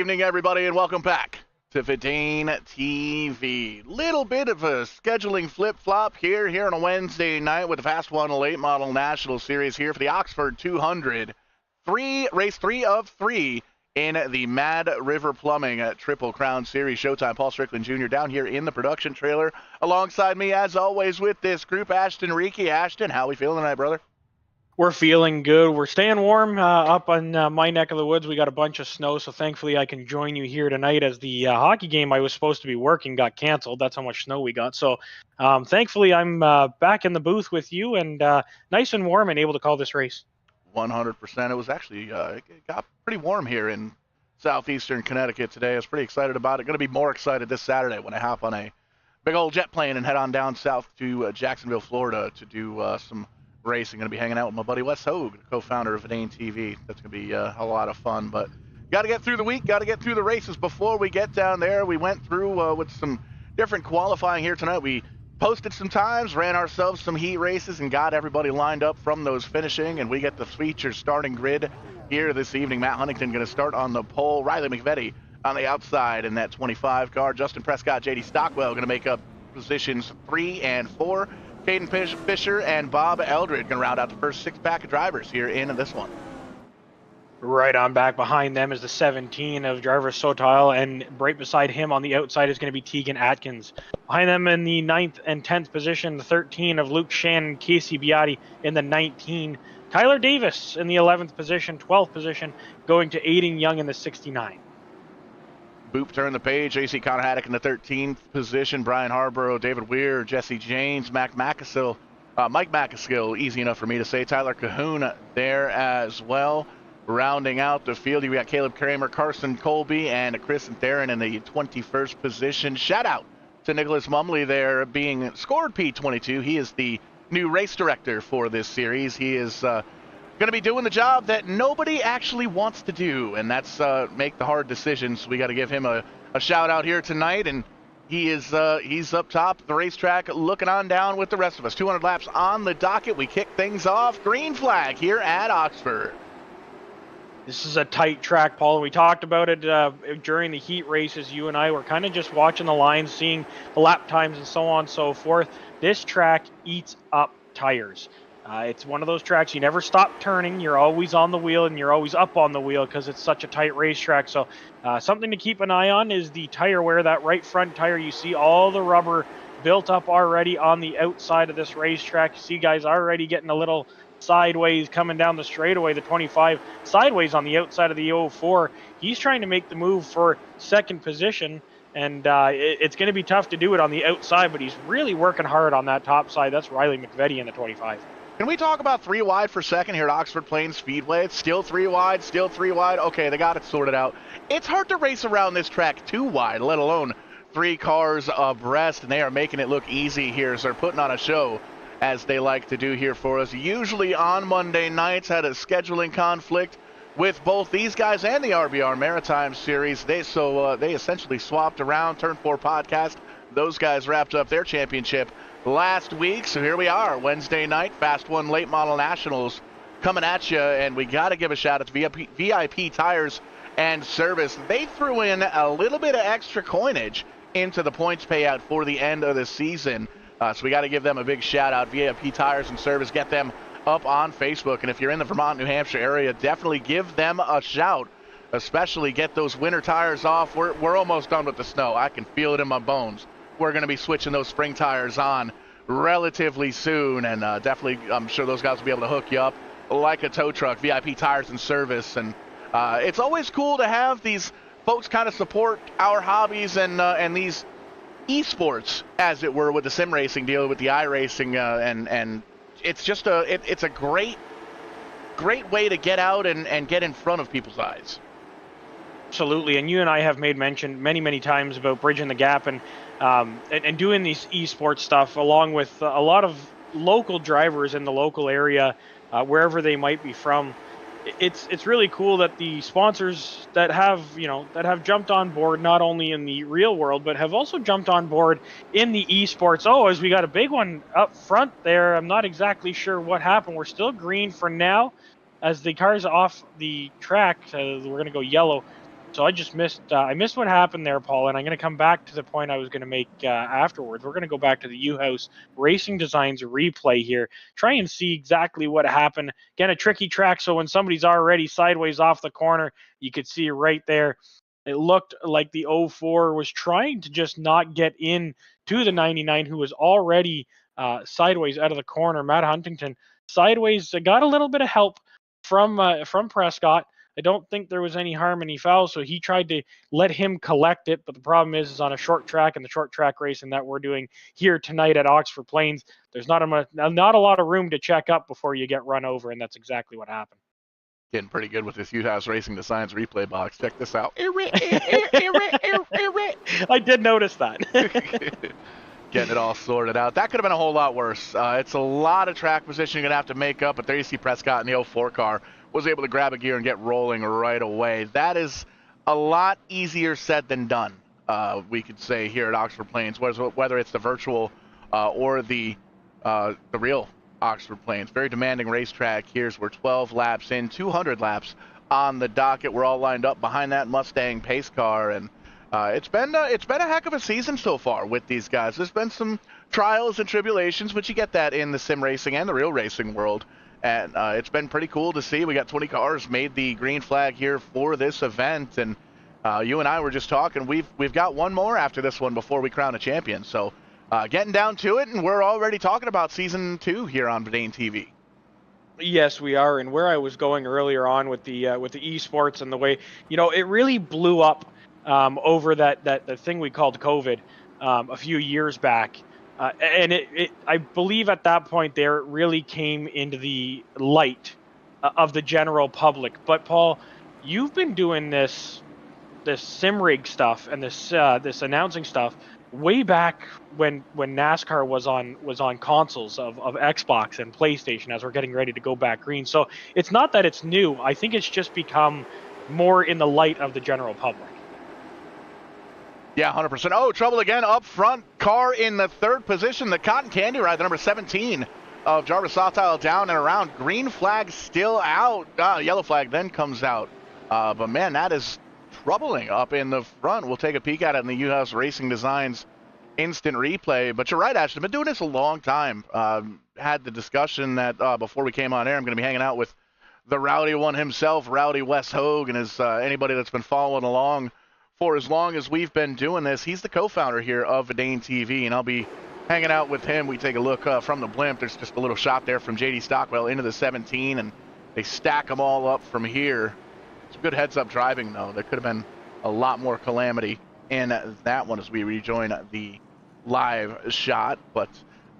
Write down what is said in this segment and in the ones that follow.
evening, everybody, and welcome back to VidaneTV. Little bit of a scheduling flip-flop here on a Wednesday night with the Fast1 Late Model National Series here for the Oxford 200. Race 3 of 3 in the Mad River Plumbing Triple Crown Series. Showtime, Paul Strickland Jr. down here in the production trailer. Alongside me, as always, with this group, Ashton Reekie. Ashton, how we feeling tonight, brother? We're feeling good. We're staying warm up on my neck of the woods. We got a bunch of snow, so thankfully I can join you here tonight as the hockey game I was supposed to be working got canceled. That's how much snow we got. So thankfully I'm back in the booth with you and nice and warm and able to call this race. 100%. It was actually, it got pretty warm here in southeastern Connecticut today. I was pretty excited about it. Going to be more excited this Saturday when I hop on a big old jet plane and head on down south to Jacksonville, Florida to do some racing. Going to be hanging out with my buddy Wes Hogue, co-founder of VidaneTV. That's going to be a lot of fun. But got to get through the week, got to get through the races before we get down there. We went through with some different qualifying here tonight. We posted some times, ran ourselves some heat races, and got everybody lined up from those finishing. And we get the feature starting grid here this evening. Matt Huntington going to start on the pole. Riley McVetti on the outside in that 25 car. Justin Prescott, JD Stockwell going to make up positions 3 and 4. Caden Fisher and Bob Eldred going to round out the first 6-pack of drivers here in this one. Right on back behind them is the 17 of driver Sotile, and right beside him on the outside is going to be Tegan Atkins. Behind them in the 9th and 10th position, the 13 of Luke Shannon, Casey Beati in the 19. Tyler Davis in the 11th position, 12th position, going to Aiden Young in the 69. Boop turned the page. AC Connor Haddock in the 13th position. Brian Harborough, David Weir, Jesse James, Mike Macaskill, easy enough for me to say. Tyler Cahoon there as well. Rounding out the field, you got Caleb Kramer, Carson Colby, and Chris Theron in the 21st position. Shout out to Nicholas Mumley there being scored P22. He is the new race director for this series. He is going to be doing the job that nobody actually wants to do, and that's make the hard decisions. We got to give him a shout out here tonight, and he's up top of the racetrack looking on down with the rest of us. 200 laps on the docket. We kick things off. Green flag here at Oxford. This is a tight track, Paul. We talked about it during the heat races. You and I were kind of just watching the lines, seeing the lap times and so on and so forth. This track eats up tires. It's one of those tracks you never stop turning. You're always on the wheel, and you're always up on the wheel because it's such a tight racetrack. So something to keep an eye on is the tire wear. That right front tire, you see all the rubber built up already on the outside of this racetrack. You see guys already getting a little sideways coming down the straightaway. The 25 sideways on the outside of the 04. He's trying to make the move for second position, and it's going to be tough to do it on the outside, but he's really working hard on that top side. That's Riley McVetti in the 25. Can we talk about 3 wide for a second here at Oxford Plains Speedway? It's still 3 wide, still 3 wide. Okay, they got it sorted out. It's hard to race around this track 2 wide, let alone 3 cars abreast, and they are making it look easy here, so they're putting on a show, as they like to do here for us. Usually on Monday nights, had a scheduling conflict with both these guys and the RBR Maritime Series. They essentially swapped around. Turn 4 podcast. Those guys wrapped up their championship last week. So here we are, Wednesday night, Fast1 Late Model Nationals coming at you. And we got to give a shout out to VIP Tires and Service. They threw in a little bit of extra coinage into the points payout for the end of the season. So we got to give them a big shout out. VIP Tires and Service, get them up on Facebook. And if you're in the Vermont, New Hampshire area, definitely give them a shout. Especially get those winter tires off. We're almost done with the snow. I can feel it in my bones. We're going to be switching those spring tires on relatively soon. And definitely, I'm sure those guys will be able to hook you up like a tow truck. VIP Tires and Service. And it's always cool to have these folks kind of support our hobbies and these esports, as it were, with the sim racing deal, with the iRacing, and it's just it's a great way to get out and get in front of people's eyes. Absolutely, and you and I have made mention many times about bridging the gap and doing these esports stuff along with a lot of local drivers in the local area, wherever they might be from. It's really cool that the sponsors that have jumped on board not only in the real world but have also jumped on board in the esports. Oh, as we got a big one up front there. I'm not exactly sure what happened. We're still green for now as the car's off the track. We're going to go yellow. So I just missed what happened there, Paul, and I'm going to come back to the point I was going to make afterwards. We're going to go back to the U-House Racing Designs replay here, try and see exactly what happened. Again, a tricky track, so when somebody's already sideways off the corner, you could see right there. It looked like the 04 was trying to just not get in to the 99, who was already sideways out of the corner. Matt Huntington sideways got a little bit of help from Prescott. I don't think there was any harm, any foul, so he tried to let him collect it. But the problem is on a short track and the short track racing that we're doing here tonight at Oxford Plains, there's not a lot of room to check up before you get run over, and that's exactly what happened. Getting pretty good with this U-House Racing Designs replay box. Check this out. I did notice that. Getting it all sorted out. That could have been a whole lot worse. It's a lot of track position you're going to have to make up, but there you see Prescott in the 04 car was able to grab a gear and get rolling right away. That is a lot easier said than done, we could say, here at Oxford Plains, whether it's the virtual or the real Oxford Plains. Very demanding racetrack. We're 12 laps in, 200 laps on the docket. We're all lined up behind that Mustang pace car, and it's been a heck of a season so far with these guys. There's been some trials and tribulations, but you get that in the sim racing and the real racing world. And it's been pretty cool to see. We got 20 cars made the green flag here for this event, and you and I were just talking. We've got one more after this one before we crown a champion. So getting down to it, and we're already talking about season 2 here on VidaneTV. Yes, we are. And where I was going earlier on with the esports and the way, it really blew up over that thing we called COVID a few years back. And I believe at that point there, it really came into the light of the general public. But Paul, you've been doing this sim rig stuff and this announcing stuff way back when NASCAR was on consoles of Xbox and PlayStation as we're getting ready to go back green. So it's not that it's new. I think it's just become more in the light of the general public. Yeah, 100%. Oh, trouble again up front. Car in the 3rd position. The Cotton Candy Ride, the number 17 of Jarvis Sawtile down and around. Green flag still out. Yellow flag then comes out. But, man, that is troubling up in the front. We'll take a peek at it in the U-House Racing Designs instant replay. But you're right, Ashton. I've been doing this a long time. Had the discussion that before we came on air, I'm going to be hanging out with the rowdy one himself, Rowdy Wes Hogue, and anybody that's been following along for as long as we've been doing this. He's the co-founder here of VidaneTV, and I'll be hanging out with him. We take a look from the blimp. There's just a little shot there from JD Stockwell into the 17, and they stack them all up from here. Some good heads-up driving, though. There could have been a lot more calamity in that one as we rejoin the live shot. But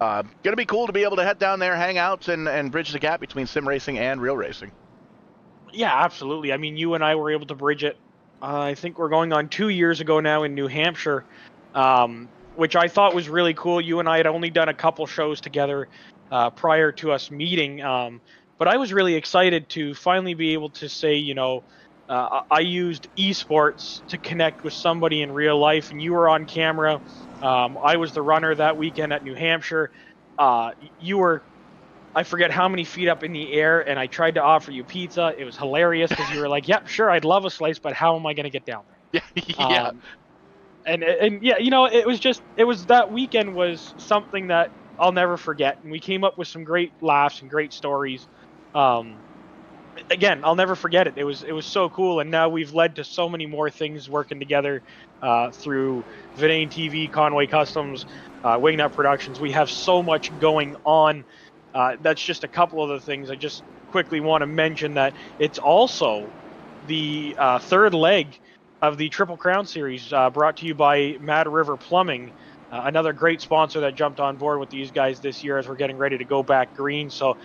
going to be cool to be able to head down there, hang out, and bridge the gap between sim racing and real racing. Yeah, absolutely. I mean, you and I were able to bridge it. I think we're going on 2 years ago now in New Hampshire, which I thought was really cool. You and I had only done a couple shows together prior to us meeting, but I was really excited to finally be able to say, I used esports to connect with somebody in real life, and you were on camera. I was the runner that weekend at New Hampshire. You were, I forget how many feet up in the air, and I tried to offer you pizza. It was hilarious because you were like, "Yep, sure, I'd love a slice, but how am I going to get down there?" Yeah. And yeah, it was that weekend was something that I'll never forget, and we came up with some great laughs and great stories. Again, I'll never forget it. It was so cool, and now we've led to so many more things working together through VidaneTV, Conway Customs, Wingnut Productions. We have so much going on. That's just a couple of the things. I just quickly want to mention that it's also the 3rd leg of the Triple Crown Series brought to you by Mad River Plumbing, another great sponsor that jumped on board with these guys this year as we're getting ready to go back green. So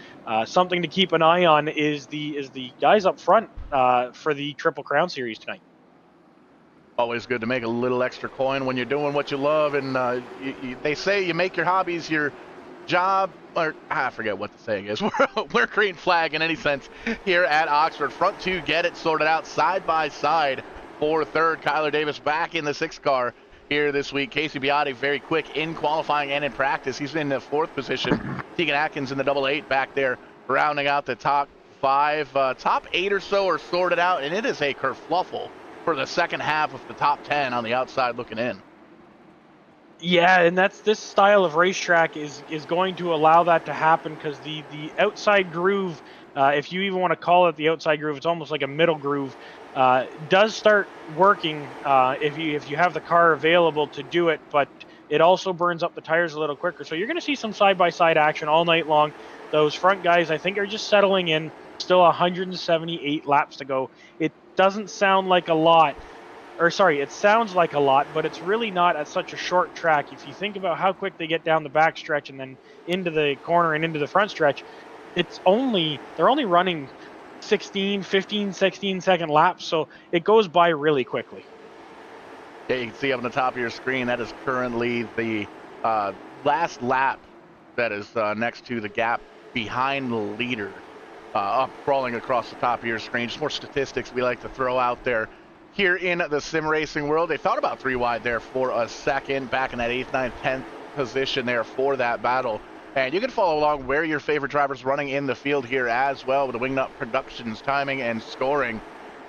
something to keep an eye on is the guys up front for the Triple Crown Series tonight. Always good to make a little extra coin when you're doing what you love, and they say you make your hobbies your job, or I forget what the saying is. We're green flag in any sense here at Oxford. Front 2 get it sorted out side by side for 3rd. Kyler Davis back in the 6th car here this week. Casey Biotti very quick in qualifying and in practice. He's in the 4th position. Tegan Atkins in the 8 back there rounding out the top 5. Top 8 or so are sorted out, and it is a kerfluffle for the second half of the top 10 on the outside looking in. Yeah, and this style of racetrack is going to allow that to happen, because the outside groove, if you even want to call it the outside groove, it's almost like a middle groove, does start working if you have the car available to do it, but it also burns up the tires a little quicker. So you're going to see some side-by-side action all night long. Those front guys, I think, are just settling in. Still 178 laps to go. It doesn't sound like a lot. Or sorry, it sounds like a lot, but it's really not at such a short track. If you think about how quick they get down the back stretch and then into the corner and into the front stretch, they're only running 15, 16-second laps, so it goes by really quickly. Yeah, you can see up on the top of your screen, that is currently the last lap that is next to the gap behind the leader, up crawling across the top of your screen. Just more statistics we like to throw out there. Here in the sim racing world, they thought about 3 wide there for a second, back in that 8th, 9th, 10th position there for that battle. And you can follow along where your favorite driver's running in the field here as well with the Wingnut Productions timing and scoring.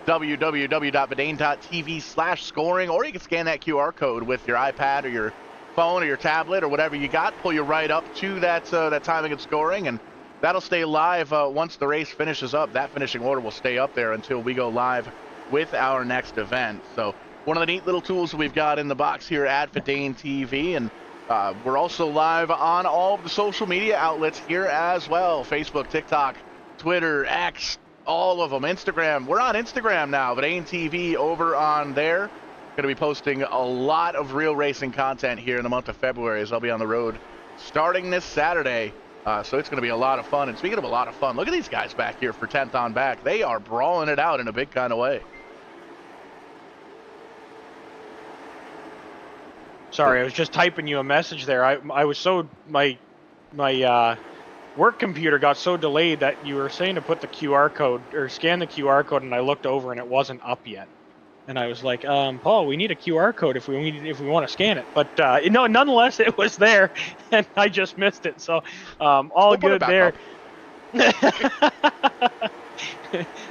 www.vidane.tv/scoring, or you can scan that QR code with your iPad or your phone or your tablet or whatever you got, pull you right up to that timing and scoring, and that'll stay live once the race finishes up. That finishing order will stay up there until we go live with our next event. So one of the neat little tools we've got in the box here at VidaneTV, and we're also live on all of the social media outlets here as well. Facebook, TikTok, Twitter, X, all of them. Instagram. We're on Instagram now, VidaneTV over on there. Going to be posting a lot of real racing content here in the month of February as I'll be on the road starting this Saturday. So it's going to be a lot of fun. And speaking of a lot of fun, look at these guys back here for 10th on back. They are brawling it out in a big kind of way. Sorry, I was just typing you a message there. I was so my work computer got so delayed that you were saying to put the QR code or scan the QR code, and I looked over and it wasn't up yet. And I was like, Paul, we need a QR code if we want to scan it. But no, nonetheless, it was there, and I just missed it. So all good there.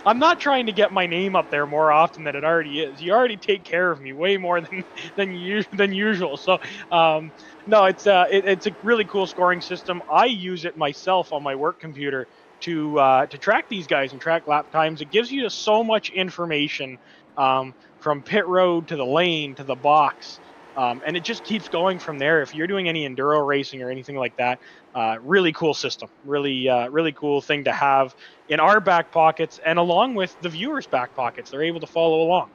I'm not trying to get my name up there more often than it already is. You already take care of me way more than usual. So no, it's a really cool scoring system. I use it myself on my work computer to track these guys and track lap times. It gives you so much information from pit road to the lane to the box. And it just keeps going from there. If you're doing any enduro racing or anything like that, really cool system. Really cool thing to have in our back pockets, and along with the viewers' back pockets. They're able to follow along.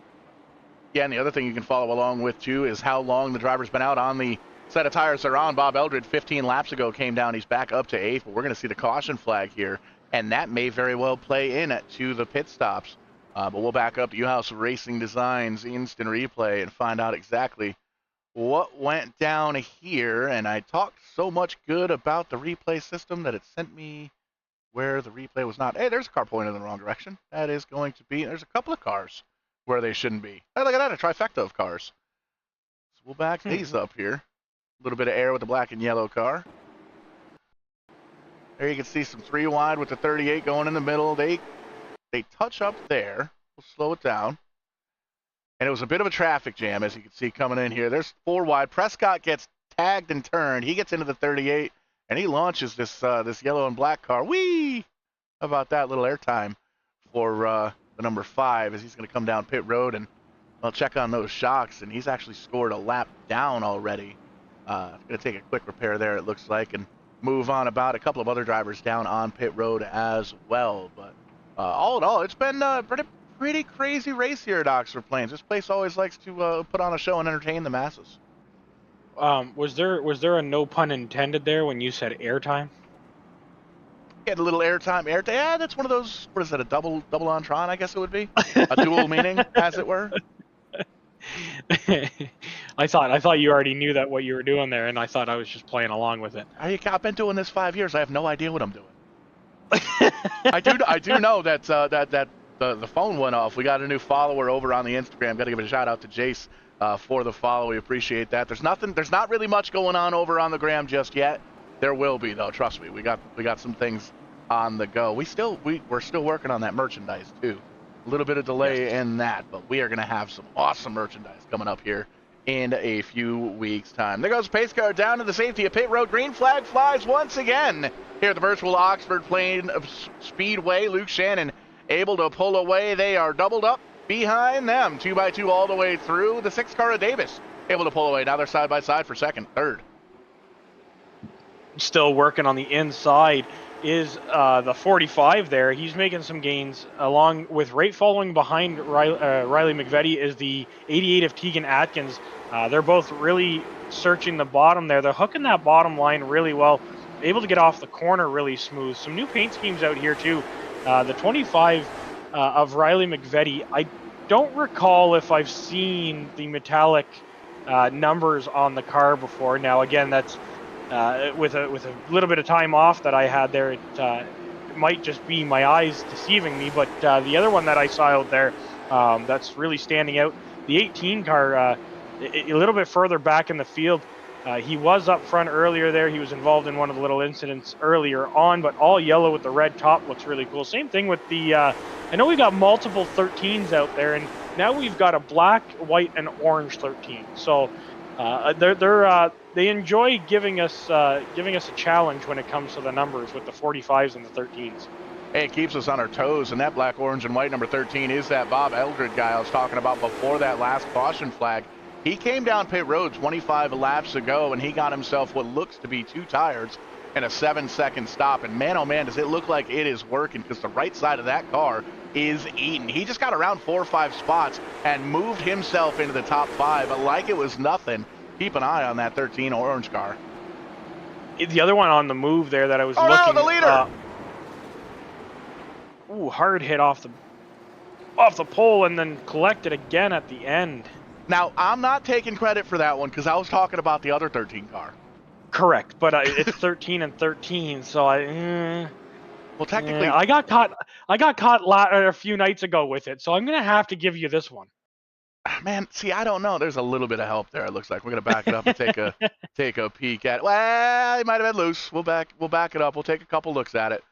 Yeah, and the other thing you can follow along with, too, is how long the driver's been out on the set of tires they're on. Bob Eldred, 15 laps ago, came down. He's back up to 8th, but we're going to see the caution flag here, and that may very well play in to the pit stops. But we'll back up to U-House Racing Designs instant replay and find out exactly what went down here. And I talked so much good about the replay system that it sent me where the replay was not. Hey, there's a car pointed in the wrong direction. That is going to be, there's a couple of cars where they shouldn't be. Hey, look at that, a trifecta of cars. So we'll back these up here. A little bit of air with the black and yellow car. There you can see some 3 wide with the 38 going in the middle. They touch up there. We'll slow it down. And it was a bit of a traffic jam, as you can see coming in here. There's 4 wide. Prescott gets tagged and turned. He gets into the 38, and he launches this yellow and black car. Whee! How about that little airtime for the number 5 as he's going to come down pit road and I'll check on those shocks. And he's actually scored a lap down already. Going to take a quick repair there, it looks like, and move on about. A couple of other drivers down on pit road as well. But all in all, it's been pretty crazy race here at Oxford Plains. This place always likes to put on a show and entertain the masses. Was there a no pun intended there when you said airtime? Get a little airtime. Yeah, that's one of those. What is that? A double entendre, I guess it would be. A dual meaning, as it were. I thought you already knew that what you were doing there, and I thought I was just playing along with it. I've been doing this 5 years. I have no idea what I'm doing. I do know that the phone went off. We got a new follower over on the Instagram. Got to give a shout out to Jace for the follow. We appreciate that. There's not really much going on over on the gram just yet. There will be, though. Trust me. We got some things on the go. We're still working on that merchandise too. A little bit of delay in that, but we are going to have some awesome merchandise coming up here in a few weeks' time. There goes pace car down to the safety of pit road. Green flag flies once again here at the virtual Oxford Plains Speedway. Luke Shannon able to pull away. They are doubled up behind them, 2x2 all the way through. The 6 car of Davis able to pull away. Now they're side by side for second, third. Still working on the inside is the 45 there. He's making some gains along with right following behind Riley McVetti is the 88 of Tegan Atkins. They're both really searching the bottom there. They're hooking that bottom line really well, able to get off the corner really smooth. Some new paint schemes out here too. The 25 of Riley McVetti, I don't recall if I've seen the metallic numbers on the car before. Now again, that's with a little bit of time off that I had there, it might just be my eyes deceiving me. But the other one that I saw out there that's really standing out, the 18 car, a little bit further back in the field. He was up front earlier there. He was involved in one of the little incidents earlier on, but all yellow with the red top looks really cool. Same thing with the, I know we got multiple 13s out there, and now we've got a black, white, and orange 13. So they enjoy giving us a challenge when it comes to the numbers with the 45s and the 13s. Hey, it keeps us on our toes, and that black, orange, and white number 13 is that Bob Eldred guy I was talking about before that last caution flag. He came down pit road 25 laps ago, and he got himself what looks to be 2 tires and a 7-second stop. And man, oh man, does it look like it is working, because the right side of that car is eaten. He just got around 4 or 5 spots and moved himself into the top 5 like it was nothing. Keep an eye on that 13 orange car. The other one on the move there that I was looking. No, the leader! Hard hit off the pole and then collected again at the end. Now, I'm not taking credit for that one because I was talking about the other 13 car. Correct, but it's 13 and 13, so well, technically, I got caught a few nights ago with it, so I'm gonna have to give you this one. Man, see, I don't know. There's a little bit of help there. It looks like we're gonna back it up and take a peek at it. Well, it might have been loose. We'll back it up. We'll take a couple looks at it.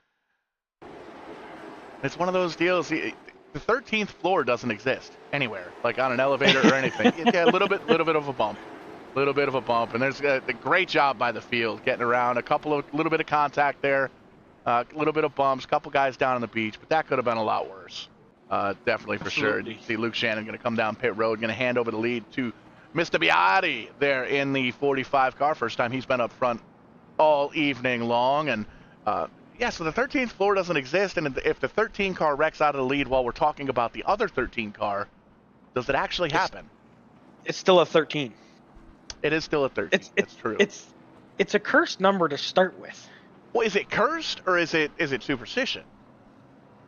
It's one of those deals. The 13th floor doesn't exist anywhere, like on an elevator or anything. Yeah, a little bit of a bump, and there's a great job by the field getting around. Little bit of contact there, a little bit of bumps, couple guys down on the beach, but that could have been a lot worse. Definitely for sure. You see Luke Shannon going to come down pit road, going to hand over the lead to Mr. Biotti there in the 45 car. First time he's been up front all evening long, and yeah, so the 13th floor doesn't exist, and if the 13 car wrecks out of the lead while we're talking about the other 13 car, does it actually happen? It's still a 13. It is still a 13. That's true. It's a cursed number to start with. Well, is it cursed or is it superstition?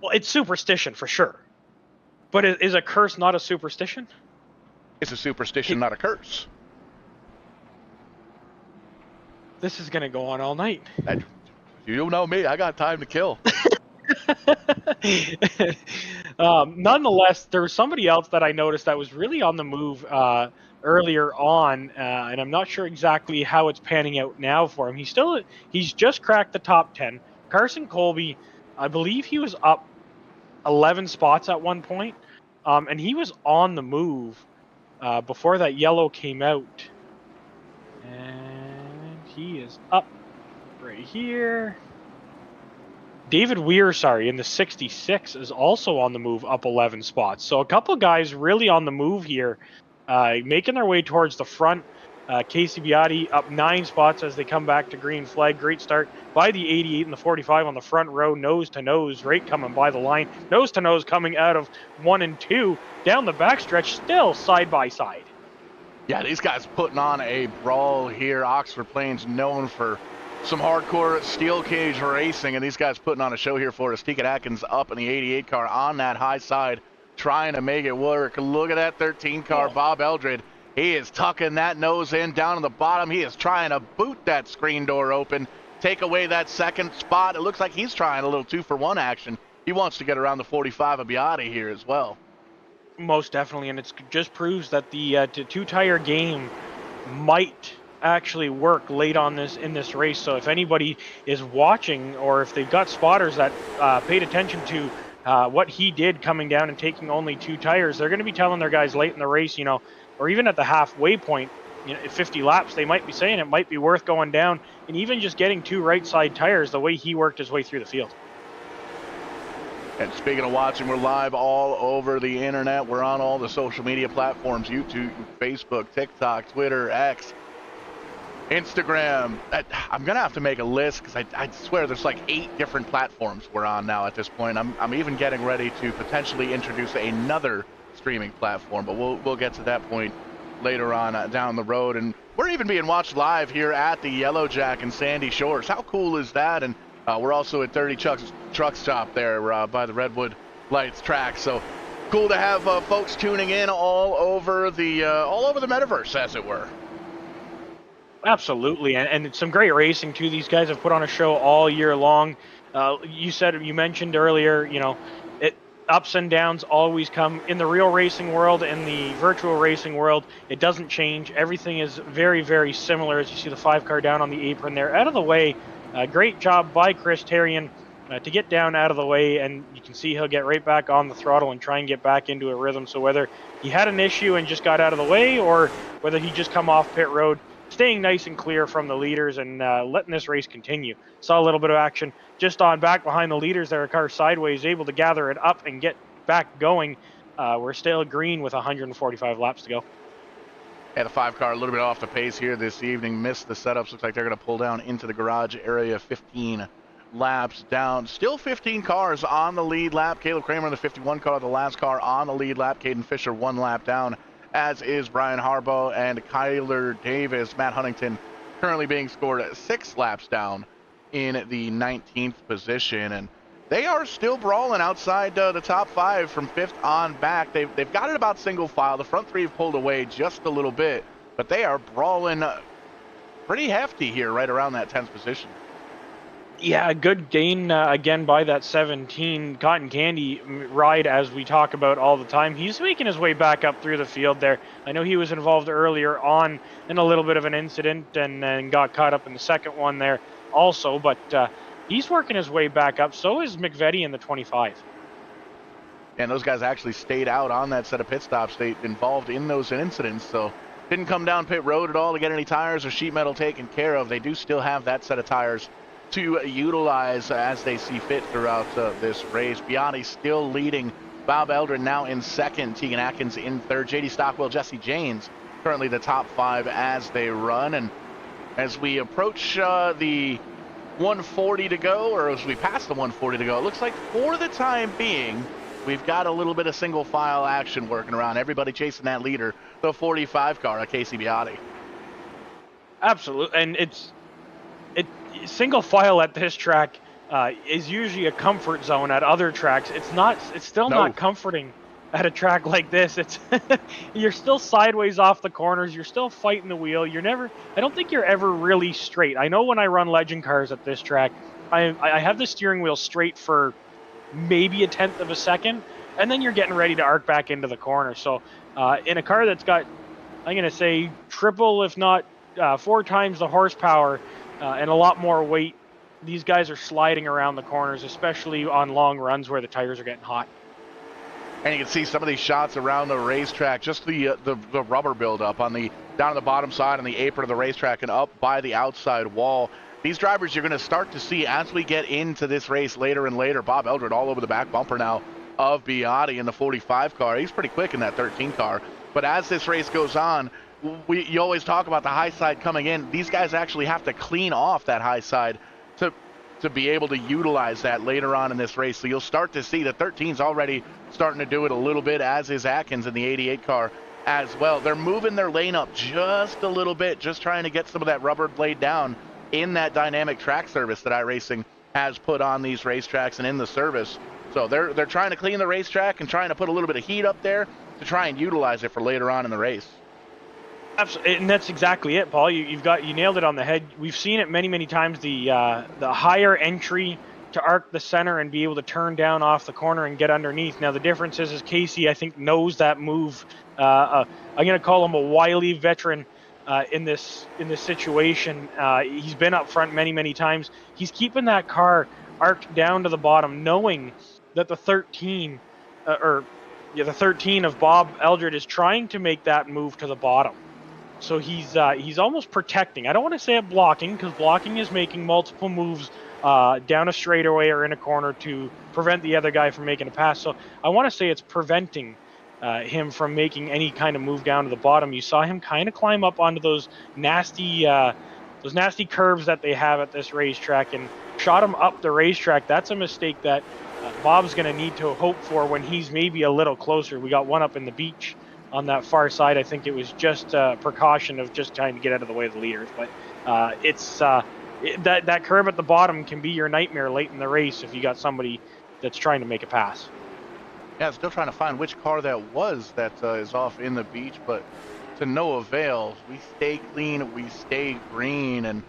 Well, it's superstition for sure. But is a curse not a superstition? It's a superstition, not a curse. This is going to go on all night. You know me, I got time to kill. Nonetheless, there was somebody else that I noticed that was really on the move earlier on, and I'm not sure exactly how it's panning out now for him. He's just cracked the top 10. Carson Colby, I believe he was up 11 spots at one point, and he was on the move before that yellow came out. And he is up right here. David Weir, in the 66 is also on the move, up 11 spots. So a couple guys really on the move here, making their way towards the front. Casey Biotti up 9 spots as they come back to green flag. Great start by the 88 and the 45 on the front row, nose to nose, right coming by the line. Nose to nose coming out of 1 and 2. Down the backstretch, still side by side. Yeah, these guys putting on a brawl here. Oxford Plains known for some hardcore steel cage racing, and these guys putting on a show here for us. Tegan Atkins up in the 88 car on that high side, trying to make it work. Look at that 13 car, Bob Eldred. He is tucking that nose in down on the bottom. He is trying to boot that screen door open, take away that second spot. It looks like he's trying a little 2-for-1 action. He wants to get around the 45 of Biotti here as well. Most definitely, and it just proves that the two-tire game might actually work late on in this race. So if anybody is watching, or if they've got spotters that paid attention to what he did coming down and taking only 2 tires, they're going to be telling their guys late in the race, or even at the halfway point, at 50 laps, they might be saying it might be worth going down and even just getting 2 right side tires the way he worked his way through the field. And speaking of watching, we're live all over the internet. We're on all the social media platforms: YouTube, Facebook, TikTok, Twitter, X, Instagram. I'm going to have to make a list because I swear there's like 8 different platforms we're on now at this point. I'm even getting ready to potentially introduce another streaming platform, but we'll get to that point later on down the road. And we're even being watched live here at the Yellow Jack in Sandy Shores. How cool is that? And we're also at 30 Truck Stop there by the Redwood Lights track. So cool to have folks tuning in all over the metaverse, as it were. Absolutely, and it's some great racing too. These guys have put on a show all year long. You mentioned earlier, ups and downs always come in the real racing world. In the virtual racing world, it doesn't change. Everything is very, very similar. As you see the 5 car down on the apron there, out of the way. Great job by Chris Terrian to get down out of the way, and you can see he'll get right back on the throttle and try and get back into a rhythm. So whether he had an issue and just got out of the way, or whether he just come off pit road, staying nice and clear from the leaders and letting this race continue. Saw a little bit of action just on back behind the leaders there. A car sideways, able to gather it up and get back going. We're still green with 145 laps to go. Yeah, the 5 car a little bit off the pace here this evening. Missed the setups. Looks like they're going to pull down into the garage area. 15 laps down. Still 15 cars on the lead lap. Caleb Kramer in the 51 car, the last car on the lead lap. Caden Fisher 1 lap down, as is Brian Harbaugh and Kyler Davis. Matt Huntington currently being scored at 6 laps down in the 19th position. And they are still brawling outside the top 5 from 5th on back. They've got it about single file. The front 3 have pulled away just a little bit, but they are brawling pretty hefty here right around that 10th position. Yeah, a good gain again by that 17 Cotton Candy ride, as we talk about all the time. He's making his way back up through the field there. I know he was involved earlier on in a little bit of an incident and got caught up in the second one there also, but he's working his way back up. So is McVetti in the 25. And those guys actually stayed out on that set of pit stops. They involved in those incidents, so didn't come down pit road at all to get any tires or sheet metal taken care of. They do still have that set of tires to utilize as they see fit throughout this race. Biotti still leading. Bob Eldred now in second. Tegan Atkins in third. JD Stockwell, Jesse Janes currently the top 5 as they run. And as we approach the 140 to go, or as we pass the 140 to go, it looks like for the time being, we've got a little bit of single file action working around. Everybody chasing that leader, the 45 car, Casey Biotti. Absolutely, and it's single file at this track is usually a comfort zone at other tracks. It's still not comforting at a track like this. It's you're still sideways off the corners, you're still fighting the wheel. I don't think you're ever really straight. I know when I run legend cars at this track, I have the steering wheel straight for maybe a tenth of a second, and then you're getting ready to arc back into the corner. So in a car that's got, I'm gonna say, triple if not 4 times the horsepower and a lot more weight, these guys are sliding around the corners, especially on long runs where the tires are getting hot. And you can see some of these shots around the racetrack, just the rubber buildup on down on the bottom side on the apron of the racetrack and up by the outside wall. These drivers you're going to start to see as we get into this race later and later. Bob Eldred all over the back bumper now of Biotti in the 45 car. He's pretty quick in that 13 car. But as this race goes on, you always talk about the high side coming in. These guys actually have to clean off that high side to be able to utilize that later on in this race. So you'll start to see the 13's already starting to do it a little bit, as is Atkins in the 88 car as well. They're moving their lane up just a little bit, just trying to get some of that rubber laid down in that dynamic track service that iRacing has put on these racetracks and in the service. So they're trying to clean the racetrack and trying to put a little bit of heat up there to try and utilize it for later on in the race. Absolutely, and that's exactly it, Paul. You nailed it on the head. We've seen it many times. The higher entry to arc the center and be able to turn down off the corner and get underneath. Now the difference is Casey, I think, knows that move. I'm going to call him a wily veteran in this situation. He's been up front many times. He's keeping that car arced down to the bottom, knowing that the 13, the 13 of Bob Eldred is trying to make that move to the bottom. So he's almost protecting. I don't want to say it blocking, because blocking is making multiple moves down a straightaway or in a corner to prevent the other guy from making a pass. So I want to say it's preventing him from making any kind of move down to the bottom. You saw him kind of climb up onto those nasty curves that they have at this racetrack and shot him up the racetrack. That's a mistake that Bob's going to need to hope for when he's maybe a little closer. We got one up in the beach on that far side. I think it was just a precaution of just trying to get out of the way of the leaders. But that curve at the bottom can be your nightmare late in the race if you got somebody that's trying to make a pass. Yeah, still trying to find which car that was that is off in the beach, but to no avail. We stay clean, we stay green, and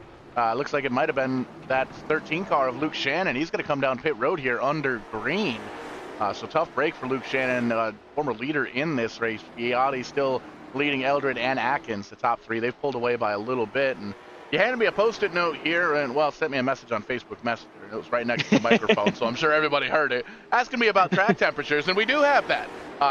looks like it might have been that 13 car of Luke Shannon. He's going to come down pit road here under green. So tough break for Luke Shannon, former leader in this race. Biotti still leading Eldred and Atkins, the top three. They've pulled away by a little bit. And you handed me a post-it note here, and, well, sent me a message on Facebook Messenger. It was right next to the microphone, so I'm sure everybody heard it, asking me about track temperatures, and we do have that.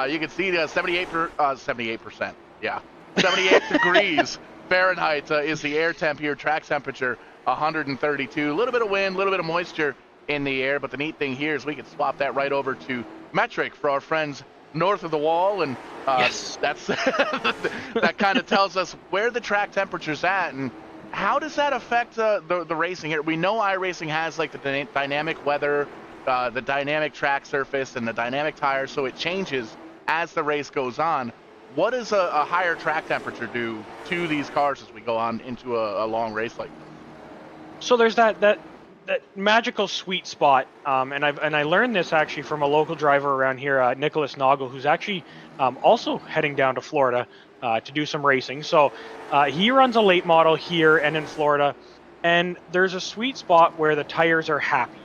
You can see 78%, yeah. 78 degrees Fahrenheit is the air temp here, track temperature 132. A little bit of wind, a little bit of moisture in the air, but the neat thing here is we can swap that right over to metric for our friends north of the wall, and Yes. that's that kind of tells us where the track temperature's at, and how does that affect the racing here? We know iRacing has like the dynamic weather, the dynamic track surface, and the dynamic tires, so it changes as the race goes on. What does a higher track temperature do to these cars as we go on into a long race like this? So there's that magical sweet spot, and I learned this actually from a local driver around here, Nicholas Noggle, who's actually also heading down to Florida to do some racing. So he runs a late model here and in Florida, and there's a sweet spot where the tires are happy.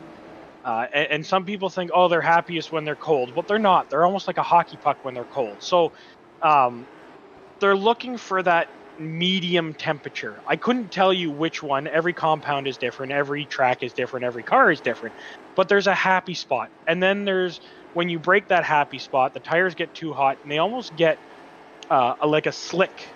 And some people think, oh, they're happiest when they're cold, but they're not. They're almost like a hockey puck when they're cold. So they're looking for that medium temperature. I couldn't tell you which one. Every compound is different, every track is different, every car is different, but there's a happy spot. And then there's, when you break that happy spot, the tires get too hot and they almost get like a slick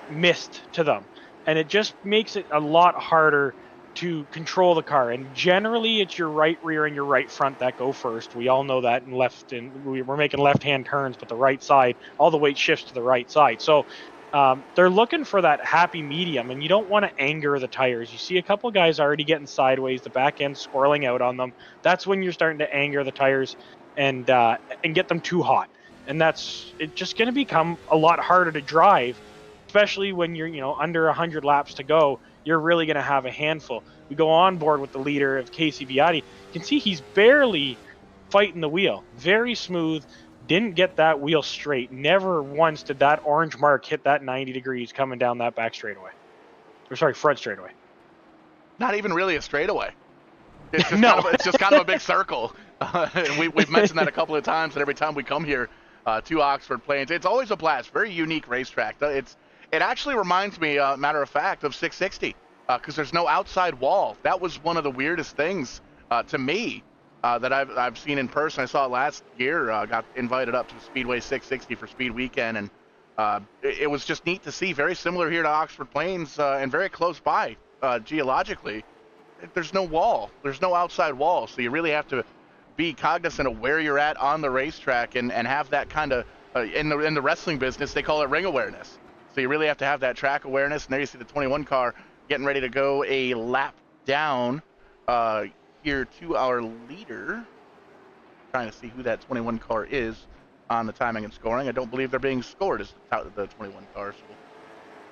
mist to them, and it just makes it a lot harder to control the car. And generally it's your right rear and your right front that go first. We all know that. And we're making left-hand turns, but the right side, all the weight shifts to the right side. So they're looking for that happy medium, and you don't want to anger the tires. You see a couple guys already getting sideways, the back end swirling out on them. That's when you're starting to anger the tires and get them too hot. And it's just going to become a lot harder to drive, especially when you're under 100 laps to go. You're really going to have a handful. We go on board with the leader of Casey Biotti. You can see he's barely fighting the wheel. Very smooth. Didn't get that wheel straight. Never once did that orange mark hit that 90 degrees coming down that back straightaway. Or sorry, front straightaway. Not even really a straightaway. It's just, No. it's just kind of a big circle. And we've mentioned that a couple of times, and every time we come here to Oxford Plains, it's always a blast. Very unique racetrack. It actually reminds me, matter of fact, of 660, because there's no outside wall. That was one of the weirdest things to me that I've seen in person. I saw it last year. Got invited up to Speedway 660 for Speed Weekend, and it was just neat to see. Very similar here to Oxford Plains, and very close by geologically. There's no wall. There's no outside wall, so you really have to be cognizant of where you're at on the racetrack and have that kind of in the wrestling business they call it ring awareness. So you really have to have that track awareness. And there you see the 21 car getting ready to go a lap down here to our leader. Trying to see who that 21 car is on the timing and scoring. I don't believe they're being scored as the 21 car, so we'll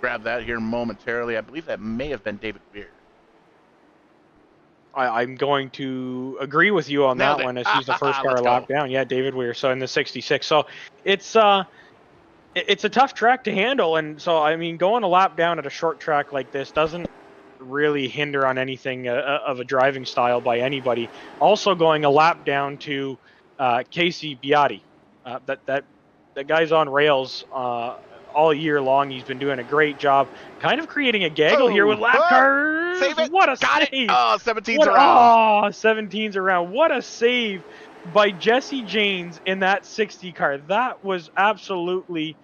grab that here momentarily. I believe that may have been David Weir. I'm going to agree with you on that one, as he's the first car lap down. Yeah, David Weir. So in the 66. So it's a tough track to handle, and so I mean, going a lap down at a short track like this doesn't really hinder on anything of a driving style by anybody. Also, going a lap down to Casey Biotti, that guy's on rails all year long. He's been doing a great job, kind of creating a gaggle here with Oh, lap cars. save it. What a Got it. save! Oh, 17's around. 17's around. What a save by Jesse Janes in that 60 car. That was absolutely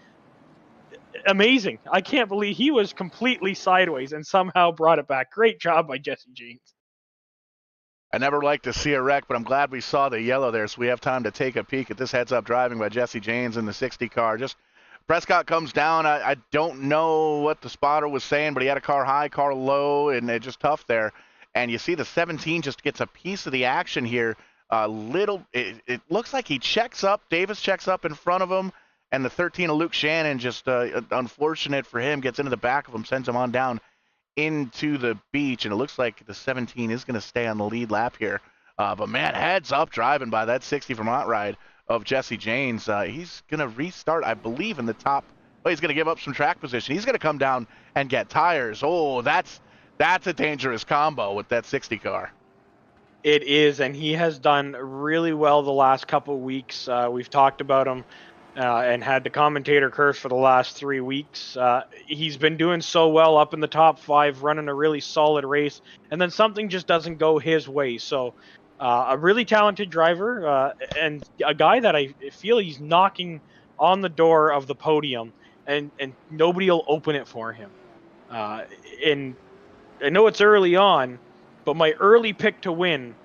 amazing. I can't believe he was completely sideways and somehow brought it back. Great job by Jesse Janes. I never like to see a wreck, but I'm glad we saw the yellow there, so we have time to take a peek at this heads-up driving by Jesse Janes in the 60 car. Just Prescott comes down. I don't know what the spotter was saying, but he had a car high, car low, and it just tough there. And you see the 17 just gets a piece of the action here. It looks like he checks up. Davis checks up in front of him, and the 13 of Luke Shannon, just unfortunate for him, gets into the back of him, sends him on down into the beach, and it looks like the 17 is going to stay on the lead lap here. But man, heads up driving by that 60 Vermont ride of Jesse Janes. He's going to restart, I believe, in the top. Well, he's going to give up some track position. He's going to come down and get tires. Oh, that's a dangerous combo with that 60 car. It is, and he has done really well the last couple of weeks. We've talked about him and had the commentator curse for the last 3 weeks. He's been doing so well up in the top 5, running a really solid race, and then something just doesn't go his way. So a really talented driver and a guy that I feel he's knocking on the door of the podium, and nobody will open it for him. And I know it's early on, but my early pick to win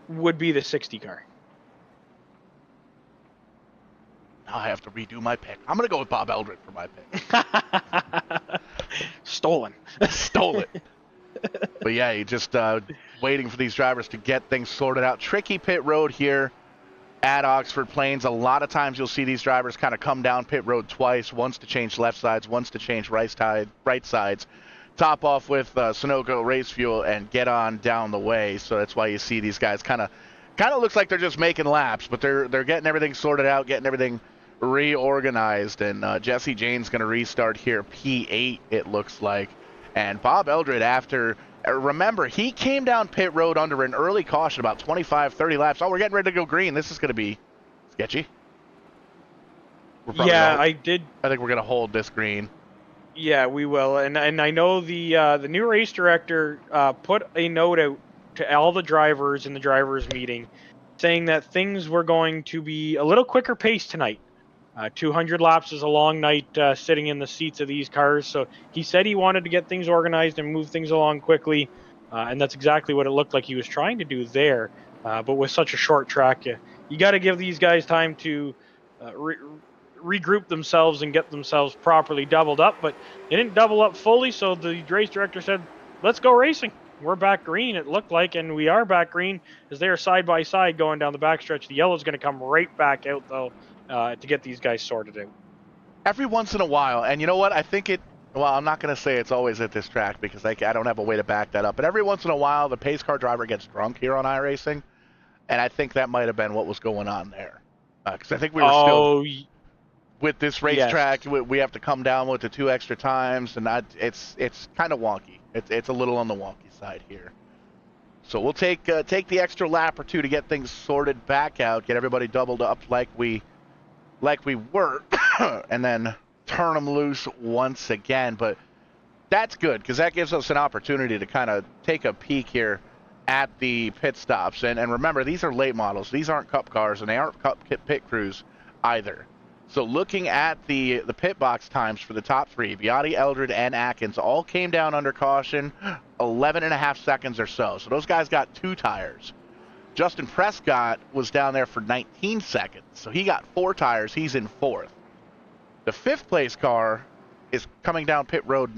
would be the 60 car. Now I have to redo my pick. I'm going to go with Bob Eldred for my pick. Stolen. Stole it. But yeah, you just waiting for these drivers to get things sorted out. Tricky pit road here at Oxford Plains. A lot of times you'll see these drivers kind of come down pit road twice, once to change left sides, once to change right sides, top off with Sunoco race fuel, and get on down the way. So that's why you see these guys kind of looks like they're just making laps, but they're getting everything sorted out, getting everything reorganized. And Jesse Jane's going to restart here, P8 it looks like. And Bob Eldred, after, remember, he came down pit road under an early caution, about 25, 30 laps. Oh, we're getting ready to go green. This is going to be sketchy. Yeah, I think we're going to hold this green. Yeah, we will. And I know the new race director put a note out to all the drivers in the drivers meeting saying that things were going to be a little quicker pace tonight. 200 laps is a long night sitting in the seats of these cars. So he said he wanted to get things organized and move things along quickly. And that's exactly what it looked like he was trying to do there. But with such a short track, you got to give these guys time to regroup themselves and get themselves properly doubled up. But they didn't double up fully. So the race director said, let's go racing. We're back green, it looked like, and we are back green as they are side by side going down the backstretch. The yellow's going to come right back out, though, to get these guys sorted out. Every once in a while, and you know what? I think well, I'm not going to say it's always at this track because I don't have a way to back that up, but every once in a while, the pace car driver gets drunk here on iRacing, and I think that might have been what was going on there. Because I think we were still, with this racetrack, we have to come down with the 2 extra times, and it's kind of wonky. It's a little on the wonky side here. So we'll take the extra lap or 2 to get things sorted back out, get everybody doubled up like we were, and then turn them loose once again. But that's good because that gives us an opportunity to kind of take a peek here at the pit stops. And remember, these are late models. These aren't Cup cars, and they aren't Cup pit crews either. So looking at the pit box times for the top 3, Viotti, Eldred, and Atkins all came down under caution, 11.5 seconds or so. So those guys got 2 tires. Justin Prescott was down there for 19 seconds. So he got 4 tires. He's in 4th. The 5th place car is coming down pit road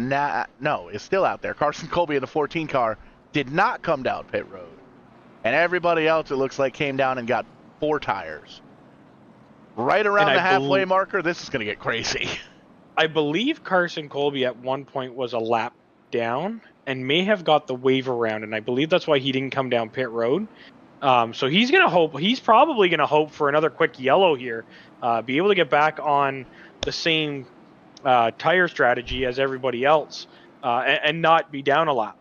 is still out there. Carson Colby in the 14 car did not come down pit road. And everybody else, it looks like, came down and got 4 tires. Right around the halfway marker, this is going to get crazy. I believe Carson Colby at one point was a lap down and may have got the wave around, and I believe that's why he didn't come down pit road. So he's probably going to hope for another quick yellow here, be able to get back on the same tire strategy as everybody else, and not be down a lap.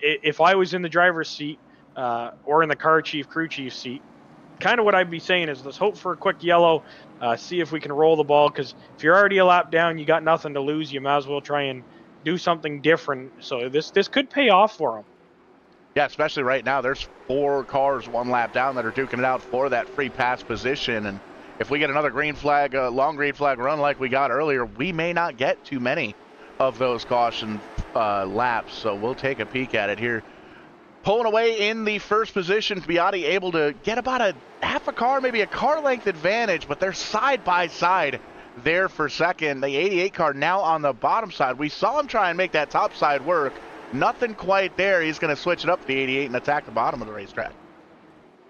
If I was in the driver's seat or in the crew chief seat, kind of what I'd be saying is let's hope for a quick yellow, see if we can roll the ball, because if you're already a lap down, you got nothing to lose. You might as well try and do something different. So this could pay off for them. Yeah, especially right now. There's 4 cars 1 lap down that are duking it out for that free pass position. And if we get another green flag, long green flag run like we got earlier, we may not get too many of those caution laps. So we'll take a peek at it here. Pulling away in the first position, Viotti able to get about a half a car, maybe a car length advantage, but they're side by side there for second. The 88 car now on the bottom side. We saw him try and make that top side work. Nothing quite there. He's going to switch it up to the 88 and attack the bottom of the racetrack.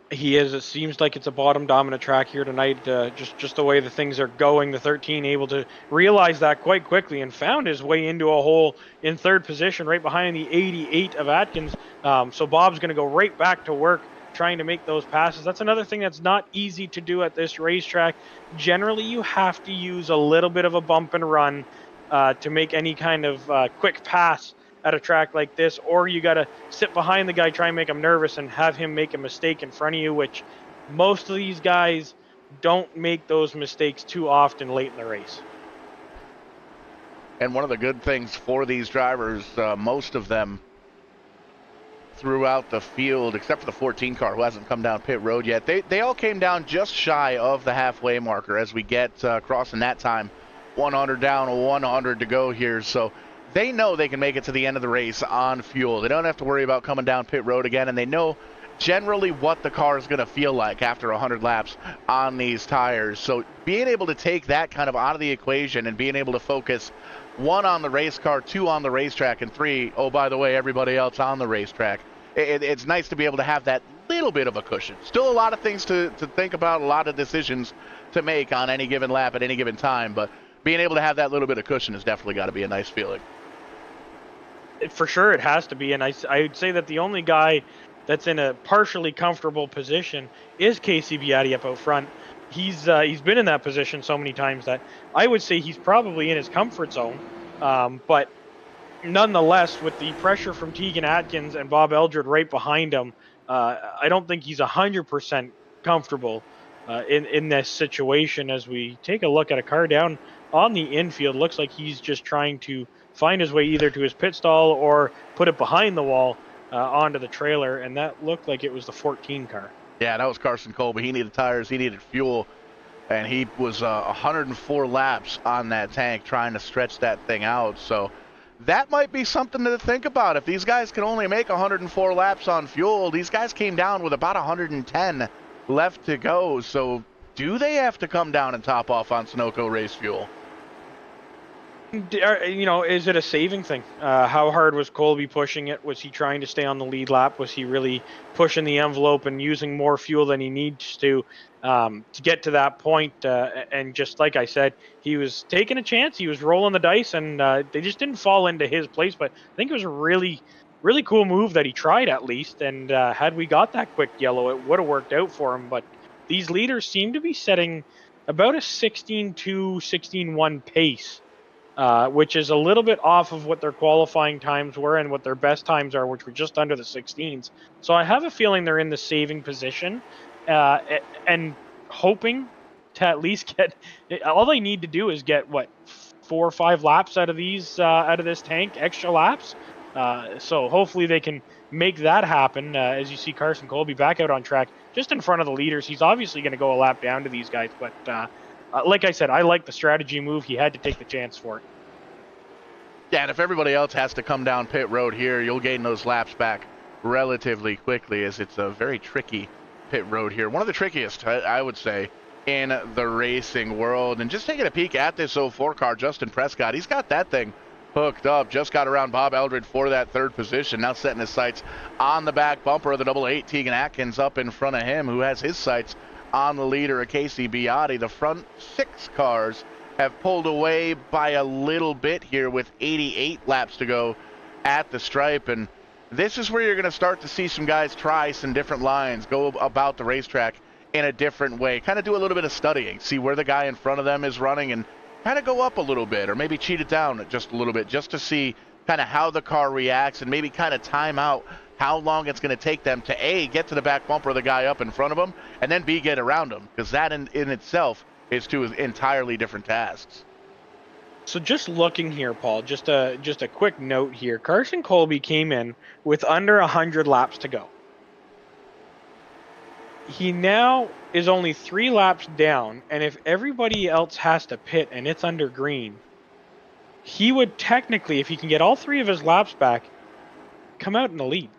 He is. It seems like it's a bottom dominant track here tonight. Just the way the things are going. The 13 able to realize that quite quickly and found his way into a hole in third position right behind the 88 of Atkins. So Bob's going to go right back to work trying to make those passes. That's another thing that's not easy to do at this racetrack. Generally, you have to use a little bit of a bump and run to make any kind of quick pass at a track like this, or you got to sit behind the guy, try and make him nervous and have him make a mistake in front of you, which most of these guys don't make those mistakes too often late in the race. And one of the good things for these drivers, most of them throughout the field, except for the 14 car who hasn't come down pit road yet, they all came down just shy of the halfway marker as we get crossing that time. 100 down, 100 to go here. So they know they can make it to the end of the race on fuel. They don't have to worry about coming down pit road again, and they know generally what the car is going to feel like after 100 laps on these tires. So being able to take that kind of out of the equation and being able to focus 1 on the race car, 2 on the racetrack, and 3, oh, by the way, everybody else on the racetrack. It's nice to be able to have that little bit of a cushion. Still a lot of things to think about, a lot of decisions to make on any given lap at any given time, but being able to have that little bit of cushion has definitely got to be a nice feeling. For sure it has to be, and I'd say that the only guy that's in a partially comfortable position is Casey Beatti up out front. He's been in that position so many times that I would say he's probably in his comfort zone, but nonetheless, with the pressure from Tegan Atkins and Bob Eldred right behind him, I don't think he's 100% comfortable in this situation. As we take a look at a car down on the infield, looks like he's just trying to find his way either to his pit stall or put it behind the wall onto the trailer, and that looked like it was the 14 car. Yeah, that was Carson Colby. He needed tires, he needed fuel, and he was 104 laps on that tank trying to stretch that thing out. So that might be something to think about. If these guys can only make 104 laps on fuel, these guys came down with about 110 left to go. So do they have to come down and top off on Sunoco race fuel? Is it a saving thing? How hard was Colby pushing it? Was he trying to stay on the lead lap? Was he really pushing the envelope and using more fuel than he needs to get to that point? And just like I said, he was taking a chance. He was rolling the dice, and they just didn't fall into his place. But I think it was a really, really cool move that he tried at least. And had we got that quick yellow, it would have worked out for him. But these leaders seem to be setting about a 16.2, 16.1 pace. Which is a little bit off of what their qualifying times were and what their best times are, which were just under the 16s. So I have a feeling they're in the saving position and hoping to at least get. All they need to do is get 4 or 5 laps out of this tank, extra laps. So hopefully they can make that happen. As you see Carson Colby back out on track, just in front of the leaders. He's obviously going to go a lap down to these guys, but. Like I said, I like the strategy move. He had to take the chance for it. Yeah, and if everybody else has to come down pit road here, you'll gain those laps back relatively quickly, as it's a very tricky pit road here. One of the trickiest, I would say, in the racing world. And just taking a peek at this 04 car, Justin Prescott, he's got that thing hooked up. Just got around Bob Eldred for that third position. Now setting his sights on the back bumper of the double 8. Tegan Atkins up in front of him, who has his sights on the leader of Casey Beatti. The front 6 cars have pulled away by a little bit here with 88 laps to go at the stripe. And this is where you're going to start to see some guys try some different lines, go about the racetrack in a different way, kind of do a little bit of studying, see where the guy in front of them is running and kind of go up a little bit, or maybe cheat it down just a little bit, just to see kind of how the car reacts and maybe kind of time out how long it's going to take them to A, get to the back bumper of the guy up in front of them, and then B, get around them, because that in itself is two entirely different tasks. So just looking here, Paul, just a quick note here. Carson Colby came in with under 100 laps to go. He now is only 3 laps down, and if everybody else has to pit and it's under green, he would technically, if he can get all 3 of his laps back, come out in the lead.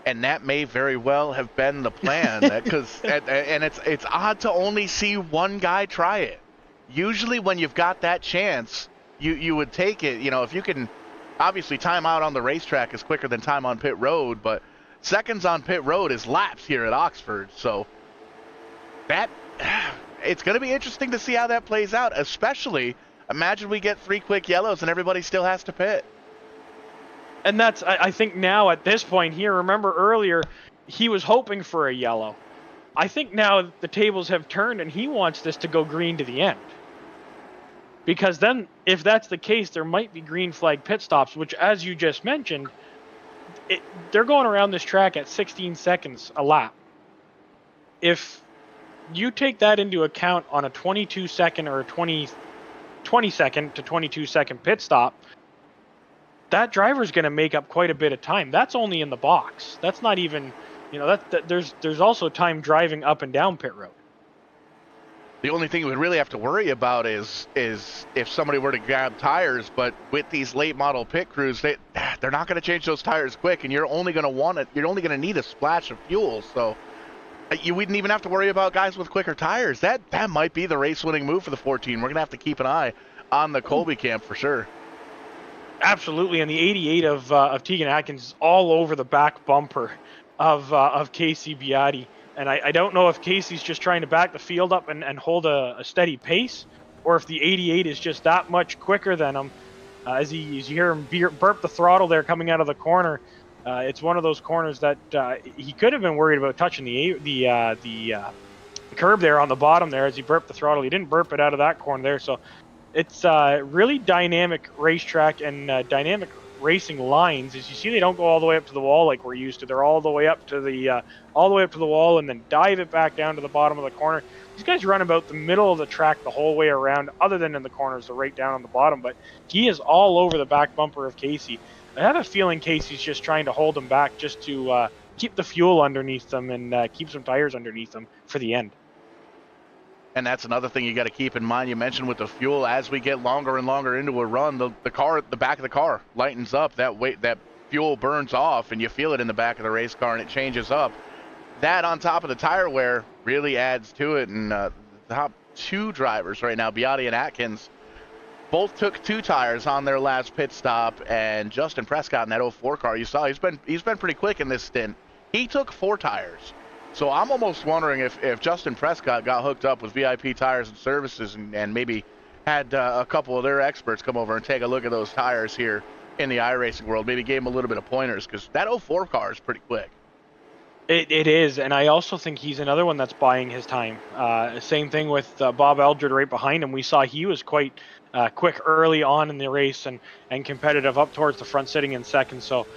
And that may very well have been the plan, because and it's odd to only see one guy try it. Usually when you've got that chance, you would take it. You know, if you can, obviously time out on the racetrack is quicker than time on pit road, but seconds on pit road is laps here at Oxford. So that it's going to be interesting to see how that plays out, especially imagine we get 3 quick yellows and everybody still has to pit. And that's, I think now at this point here, remember earlier, he was hoping for a yellow. I think now the tables have turned and he wants this to go green to the end. Because then, if that's the case, there might be green flag pit stops, which, as you just mentioned, they're going around this track at 16 seconds a lap. If you take that into account on a 22-second or a 20-second to 22-second pit stop, that driver's going to make up quite a bit of time. That's only in the box. That's not even, you know, there's also time driving up and down pit road. The only thing you would really have to worry about is if somebody were to grab tires, but with these late model pit crews, they're not going to change those tires quick, and you're only going to need a splash of fuel. So you wouldn't even have to worry about guys with quicker tires. That might be the race-winning move for the 14. We're going to have to keep an eye on the Colby camp for sure. Absolutely, and the 88 of Tegan Atkins is all over the back bumper of Casey Beatty. And I don't know if Casey's just trying to back the field up and hold a steady pace, or if the 88 is just that much quicker than him. As you hear him burp the throttle there coming out of the corner, it's one of those corners that he could have been worried about touching the curb there on the bottom there as he burped the throttle. He didn't burp it out of that corner there, so it's really dynamic racetrack and dynamic racing lines. As you see, they don't go all the way up to the wall like we're used to. They're all the way up to the wall and then dive it back down to the bottom of the corner. These guys run about the middle of the track the whole way around, other than in the corners, they're right down on the bottom. But he is all over the back bumper of Casey. I have a feeling Casey's just trying to hold him back just to keep the fuel underneath them and keep some tires underneath them for the end. And that's another thing you got to keep in mind. You mentioned with the fuel, as we get longer and longer into a run, the back of the car lightens up. That fuel burns off, and you feel it in the back of the race car, and it changes up. That on top of the tire wear really adds to it. And the top 2 drivers right now, Beatty and Atkins, both took 2 tires on their last pit stop. And Justin Prescott in that 04 car, you saw he's been pretty quick in this stint. He took 4 tires. So I'm almost wondering if Justin Prescott got hooked up with VIP Tires and Services and maybe had a couple of their experts come over and take a look at those tires here in the iRacing world, maybe gave him a little bit of pointers, because that 04 car is pretty quick. It is, and I also think he's another one that's buying his time. Same thing with Bob Eldred right behind him. We saw he was quite quick early on in the race and competitive up towards the front, sitting in second. So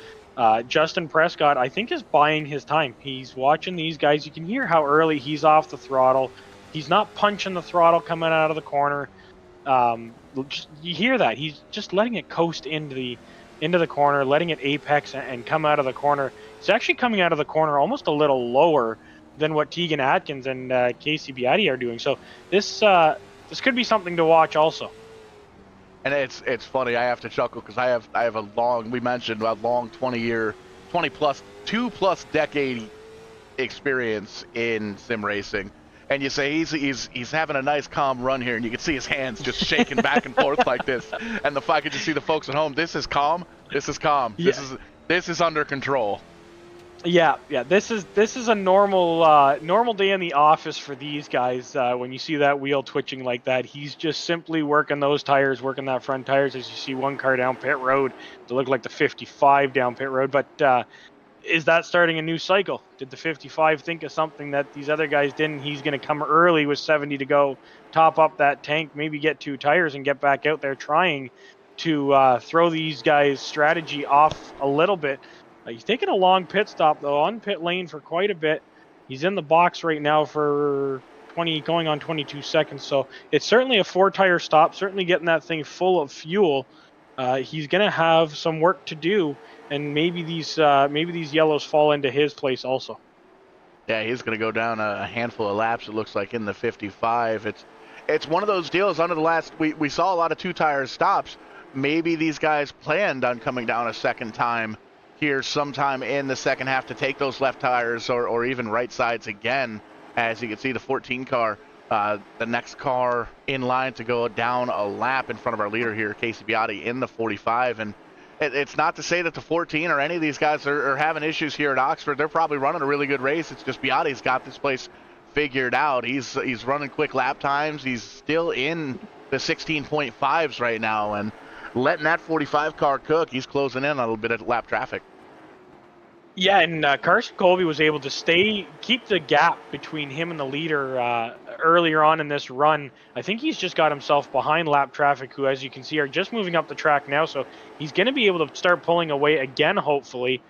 Justin Prescott, I think, is buying his time. He's watching these guys. You can hear how early he's off the throttle. He's not punching the throttle coming out of the corner. You hear that. He's just letting it coast into the corner, letting it apex and come out of the corner. It's actually coming out of the corner almost a little lower than what Tegan Atkins and Casey Beatty are doing. So this could be something to watch also. And it's funny, I have to chuckle because I have a long, we mentioned a long 2+ decade experience in sim racing. And you say he's having a nice calm run here, and you can see his hands just shaking back and forth like this. And if I could just see the folks at home, this is calm. This is calm. Yeah. This is under control. Yeah. This is a normal day in the office for these guys. When you see that wheel twitching like that, he's just simply working those tires, working that front tires. As you see one car down pit road, they look like the 55 down pit road. But is that starting a new cycle? Did the 55 think of something that these other guys didn't? He's going to come early with 70 to go, top up that tank, maybe get 2 tires and get back out there trying to throw these guys' strategy off a little bit. He's taking a long pit stop, though, on pit lane for quite a bit. He's in the box right now for 20, going on 22 seconds. So it's certainly a 4-tire stop, certainly getting that thing full of fuel. He's going to have some work to do, and maybe these yellows fall into his place also. Yeah, he's going to go down a handful of laps, it looks like, in the 55. It's one of those deals. Under the last, we saw a lot of 2-tire stops. Maybe these guys planned on coming down a second time here sometime in the second half to take those left tires or even right sides again. As you can see, the 14 car, the next car in line to go down a lap in front of our leader here, Casey Biotti, in the 45. And it's not to say that the 14 or any of these guys are having issues here at Oxford. They're probably running a really good race. It's just Biotti's got this place figured out. He's running quick lap times. He's still in the 16.5s right now, and letting that 45 car cook. He's closing in on a little bit of lap traffic. Yeah, and Carson Colby was able to keep the gap between him and the leader earlier on in this run. I think he's just got himself behind lap traffic, who, as you can see, are just moving up the track now. So he's going to be able to start pulling away again, hopefully.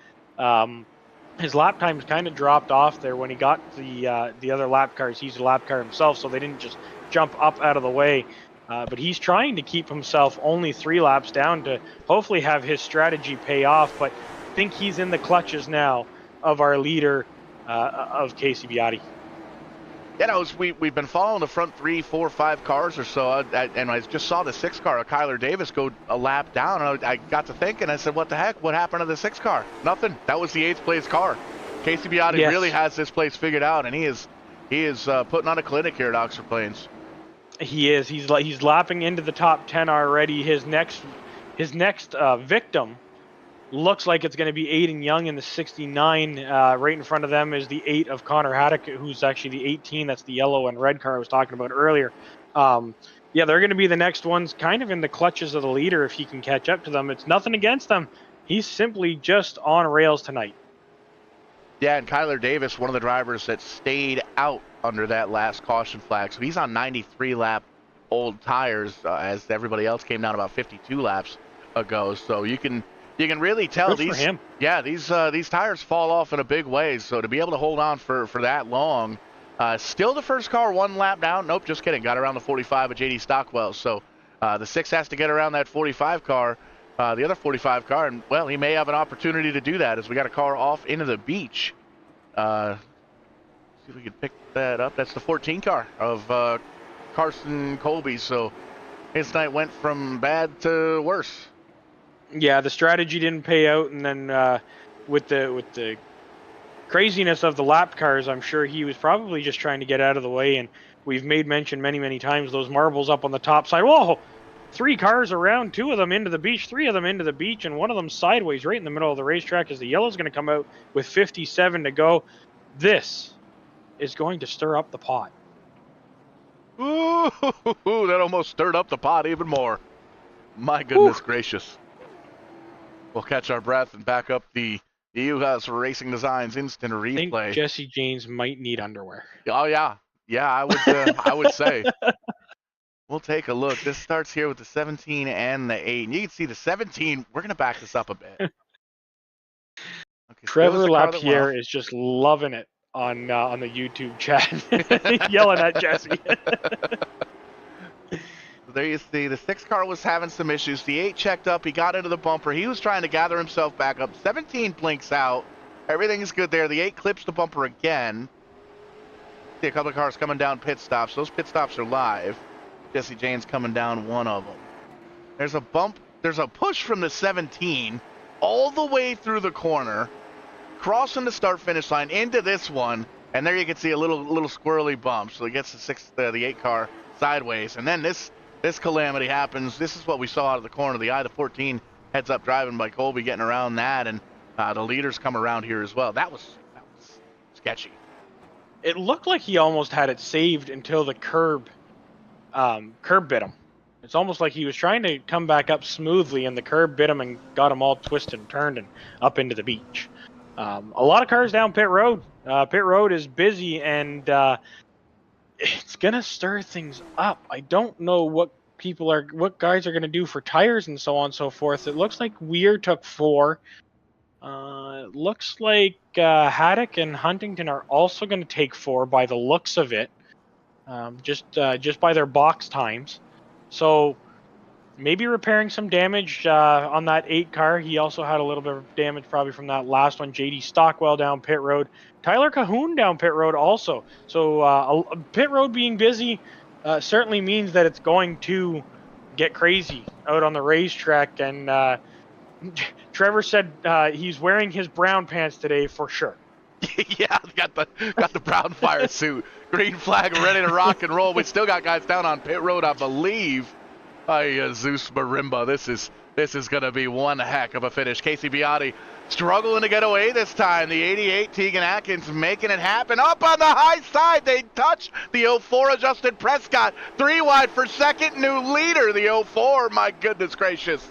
His lap times kind of dropped off there when he got the other lap cars. He's a lap car himself, so they didn't just jump up out of the way. But he's trying to keep himself only 3 laps down to hopefully have his strategy pay off. But I think he's in the clutches now of our leader, of Casey Biotti. Yeah, we've been following the front 3, 4, 5 cars or so, and I just saw the 6 car, Kyler Davis, go a lap down. I got to thinking, I said, what the heck? What happened to the 6 car? Nothing. That was the 8th place car. Casey Biotti really has this place figured out, and he is putting on a clinic here at Oxford Plains. He is. He's lapping into the top 10 already. His next victim looks like it's going to be Aiden Young in the 69. Right in front of them is the 8 of Connor Haddock, who's actually the 18. That's the yellow and red car I was talking about earlier. Yeah, they're going to be the next ones, kind of in the clutches of the leader if he can catch up to them. It's nothing against them. He's simply just on rails tonight. Yeah, and Kyler Davis, one of the drivers that stayed out under that last caution flag. So he's on 93 lap old tires, as everybody else came down about 52 laps ago. So you can really tell Good for him. Yeah, these tires fall off in a big way. So to be able to hold on for that long, still the first car 1 lap down. Nope, just kidding. Got around the 45 of JD Stockwell. So the 6 has to get around that 45 car, the other 45 car, and well, he may have an opportunity to do that as we got a car off into the beach. See if we can pick that up. That's the 14 car of Carson Colby. So his night went from bad to worse. Yeah, the strategy didn't pay out, and then with the craziness of the lap cars, I'm sure he was probably just trying to get out of the way. And we've made mention many times those marbles up on the top side. Whoa! 3 cars around, 2 of them into the beach, 3 of them into the beach, and 1 of them sideways right in the middle of the racetrack as the yellow's going to come out with 57 to go. This is going to stir up the pot. Ooh, that almost stirred up the pot even more. My goodness gracious. We'll catch our breath and back up the U-House Racing Designs instant replay. I think Jesse James might need underwear. Oh, yeah. Yeah, I would say. We'll take a look. This starts here with the 17 and the 8. And you can see the 17. We're going to back this up a bit. Okay, Trevor Lapierre is just loving it on the YouTube chat, yelling at Jesse. There you see, the 6 car was having some issues. The 8 checked up. He got into the bumper. He was trying to gather himself back up. 17 blinks out. Everything's good there. The 8 clips the bumper again. See a couple of cars coming down pit stops. Those pit stops are live. Jesse James coming down one of them. There's a bump. There's a push from the 17 all the way through the corner, crossing the start-finish line into this one, and there you can see a little squirrely bump. So it gets the 8 car sideways, and then this calamity happens. This is what we saw out of the corner. The 14 heads up driving by Colby, getting around that, and the leaders come around here as well. That was sketchy. It looked like he almost had it saved until the curb bit him. It's almost like he was trying to come back up smoothly, and the curb bit him and got him all twisted and turned and up into the beach. A lot of cars down pit road. Pit road is busy, and it's gonna stir things up. I don't know what what guys are going to do for tires and so on and so forth. It looks like Weir took 4. It looks like Haddock and Huntington are also going to take 4 by the looks of it, just by their box times. So maybe repairing some damage on that 8 car. He also had a little bit of damage probably from that last one. JD Stockwell down pit road. Tyler Cahoon down pit road also. So pit road being busy certainly means that it's going to get crazy out on the racetrack. And Trevor said he's wearing his brown pants today for sure. Yeah, got the brown fire suit, green flag, ready to rock and roll. We still got guys down on pit road, I believe. Zeus Marimba, this is gonna be one heck of a finish. Casey Biotti struggling to get away this time. The 88 Tegan Atkins making it happen. Up on the high side, they touch the 04 Justin Prescott. 3 wide for second, new leader. The 04, my goodness gracious.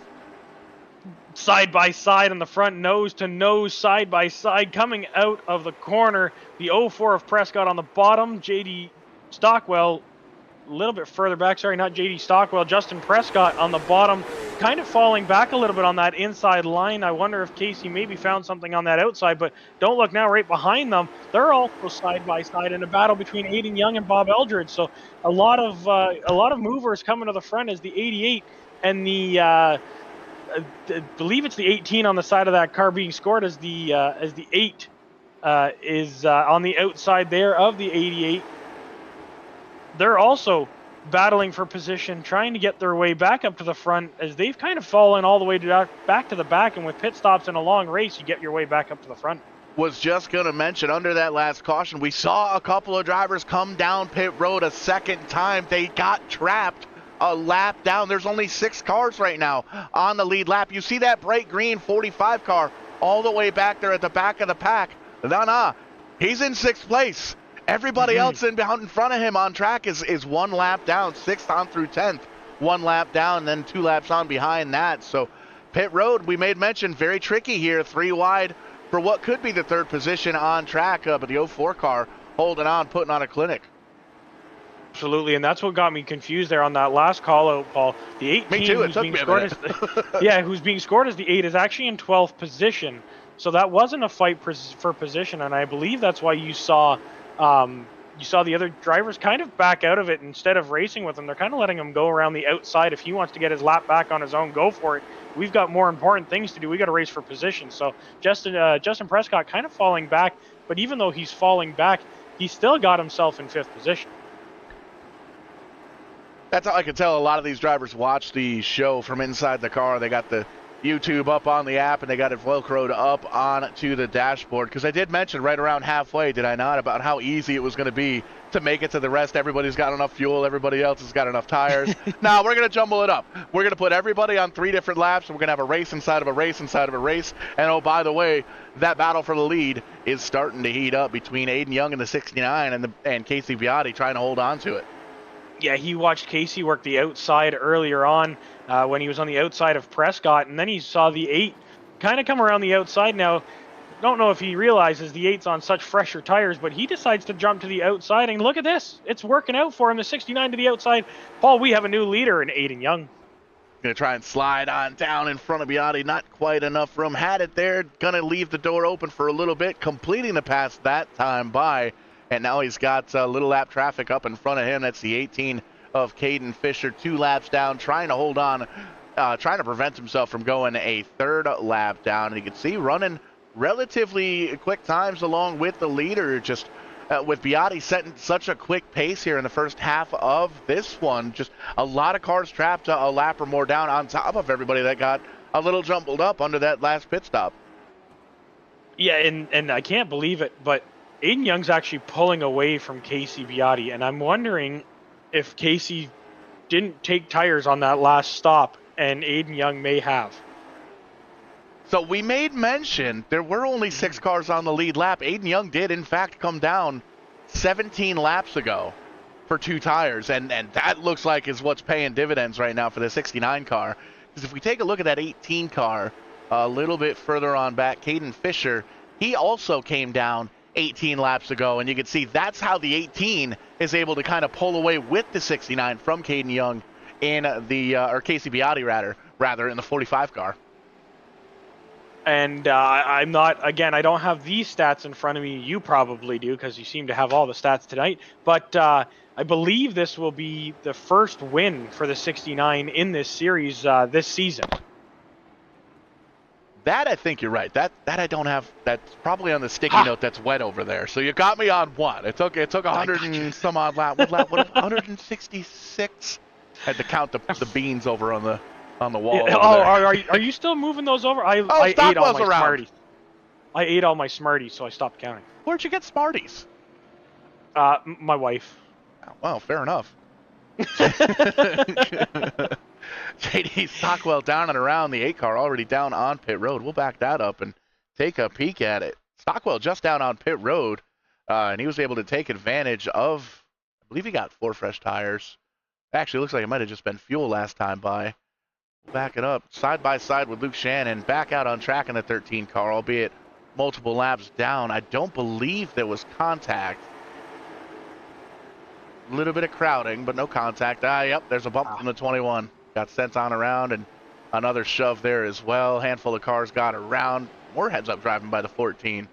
Side by side on the front, nose to nose, side by side, coming out of the corner. The 04 of Prescott on the bottom. JD Stockwell a little bit further back. Sorry, not JD Stockwell. Justin Prescott on the bottom, kind of falling back a little bit on that inside line. I wonder if Casey maybe found something on that outside, but don't look now, right behind them, they're also side by side in a battle between Aiden Young and Bob Eldridge. So a lot of movers coming to the front as the 88 and the I believe it's the 18 on the side of that car being scored as the 8 is on the outside there of the 88. They're also battling for position, trying to get their way back up to the front as they've kind of fallen all the way back to the back. And with pit stops in a long race, you get your way back up to the front. Was just going to mention, under that last caution, we saw a couple of drivers come down pit road a second time. They got trapped a lap down. There's only 6 cars right now on the lead lap. You see that bright green 45 car all the way back there at the back of the pack. Nah, he's in 6th place. Everybody else in front of him on track is 1 lap down, 6th on through 10th, 1 lap down, then 2 laps on behind that. So pit road, we made mention, very tricky here, 3 wide for what could be the 3rd position on track, but the 04 car holding on, putting on a clinic. Absolutely, and that's what got me confused there on that last call out, Paul. The 18 me too, it took me a minute. Who's being scored as the 8 is actually in 12th position. So that wasn't a fight for position, and I believe that's why you saw the other drivers kind of back out of it instead of racing with him. They're kind of letting him go around the outside. If he wants to get his lap back on his own, go for it. We've got more important things to do. We got to race for position. So Justin Prescott kind of falling back, but even though he's falling back, he still got himself in 5th position. That's how I can tell a lot of these drivers watch the show from inside the car. They got the YouTube up on the app, and they got it Velcroed up onto the dashboard. Because I did mention right around halfway, did I not, about how easy it was going to be to make it to the rest. Everybody's got enough fuel. Everybody else has got enough tires. Now, we're going to jumble it up. We're going to put everybody on 3 different laps, and we're going to have a race inside of a race inside of a race. And, oh, by the way, that battle for the lead is starting to heat up between Aiden Young and the 69 and Casey Biotti trying to hold on to it. Yeah, he watched Casey work the outside earlier on when he was on the outside of Prescott, and then he saw the 8 kind of come around the outside. Now, don't know if he realizes the 8's on such fresher tires, but he decides to jump to the outside, and look at this. It's working out for him, the 69 to the outside. Paul, we have a new leader in Aiden Young. Going to try and slide on down in front of Biotti. Not quite enough room. Had it there. Going to leave the door open for a little bit, completing the pass that time by. And now he's got little lap traffic up in front of him. That's the 18 of Caden Fisher. 2 laps down, trying to hold on, trying to prevent himself from going a 3rd lap down. And you can see running relatively quick times along with the leader. Just with Biotti setting such a quick pace here in the first half of this one. Just a lot of cars trapped a lap or more down on top of everybody that got a little jumbled up under that last pit stop. Yeah, and I can't believe it, but Aiden Young's actually pulling away from Casey Biotti, and I'm wondering if Casey didn't take tires on that last stop, and Aiden Young may have. So we made mention there were only 6 cars on the lead lap. Aiden Young did, in fact, come down 17 laps ago for 2 tires, and that looks like is what's paying dividends right now for the 69 car. Because if we take a look at that 18 car a little bit further on back, Caden Fisher, he also came down 18 laps ago, and you can see that's how the 18 is able to kind of pull away with the 69 from Caden Young in the or Casey Biotti rather in the 45 car. And I'm not, again, I don't have these stats in front of me. You probably do because you seem to have all the stats tonight. But I believe this will be the first win for the 69 in this series this season. That I think you're right. That I don't have. That's probably on the sticky note that's wet over there. So you got me on one. It took 100 and some odd lap. What 166? Had to count the beans over on the wall. Yeah, are you still moving those over? I ate all my around. Smarties. I ate all my Smarties, so I stopped counting. Where'd you get Smarties? My wife. Oh, well, fair enough. JD Stockwell down and around the 8 car, already down on pit road. We'll back that up and take a peek at it. Stockwell just down on pit road, and he was able to take advantage of, I believe he got 4 fresh tires. Actually, it looks like it might have just been fuel last time by. We'll back it up side by side with Luke Shannon, back out on track in the 13 car, albeit multiple laps down. I don't believe there was contact. A little bit of crowding, but no contact. Yep, there's a bump from the 21. Got sent on around, and another shove there as well. Handful of cars got around. More heads-up driving by the 14.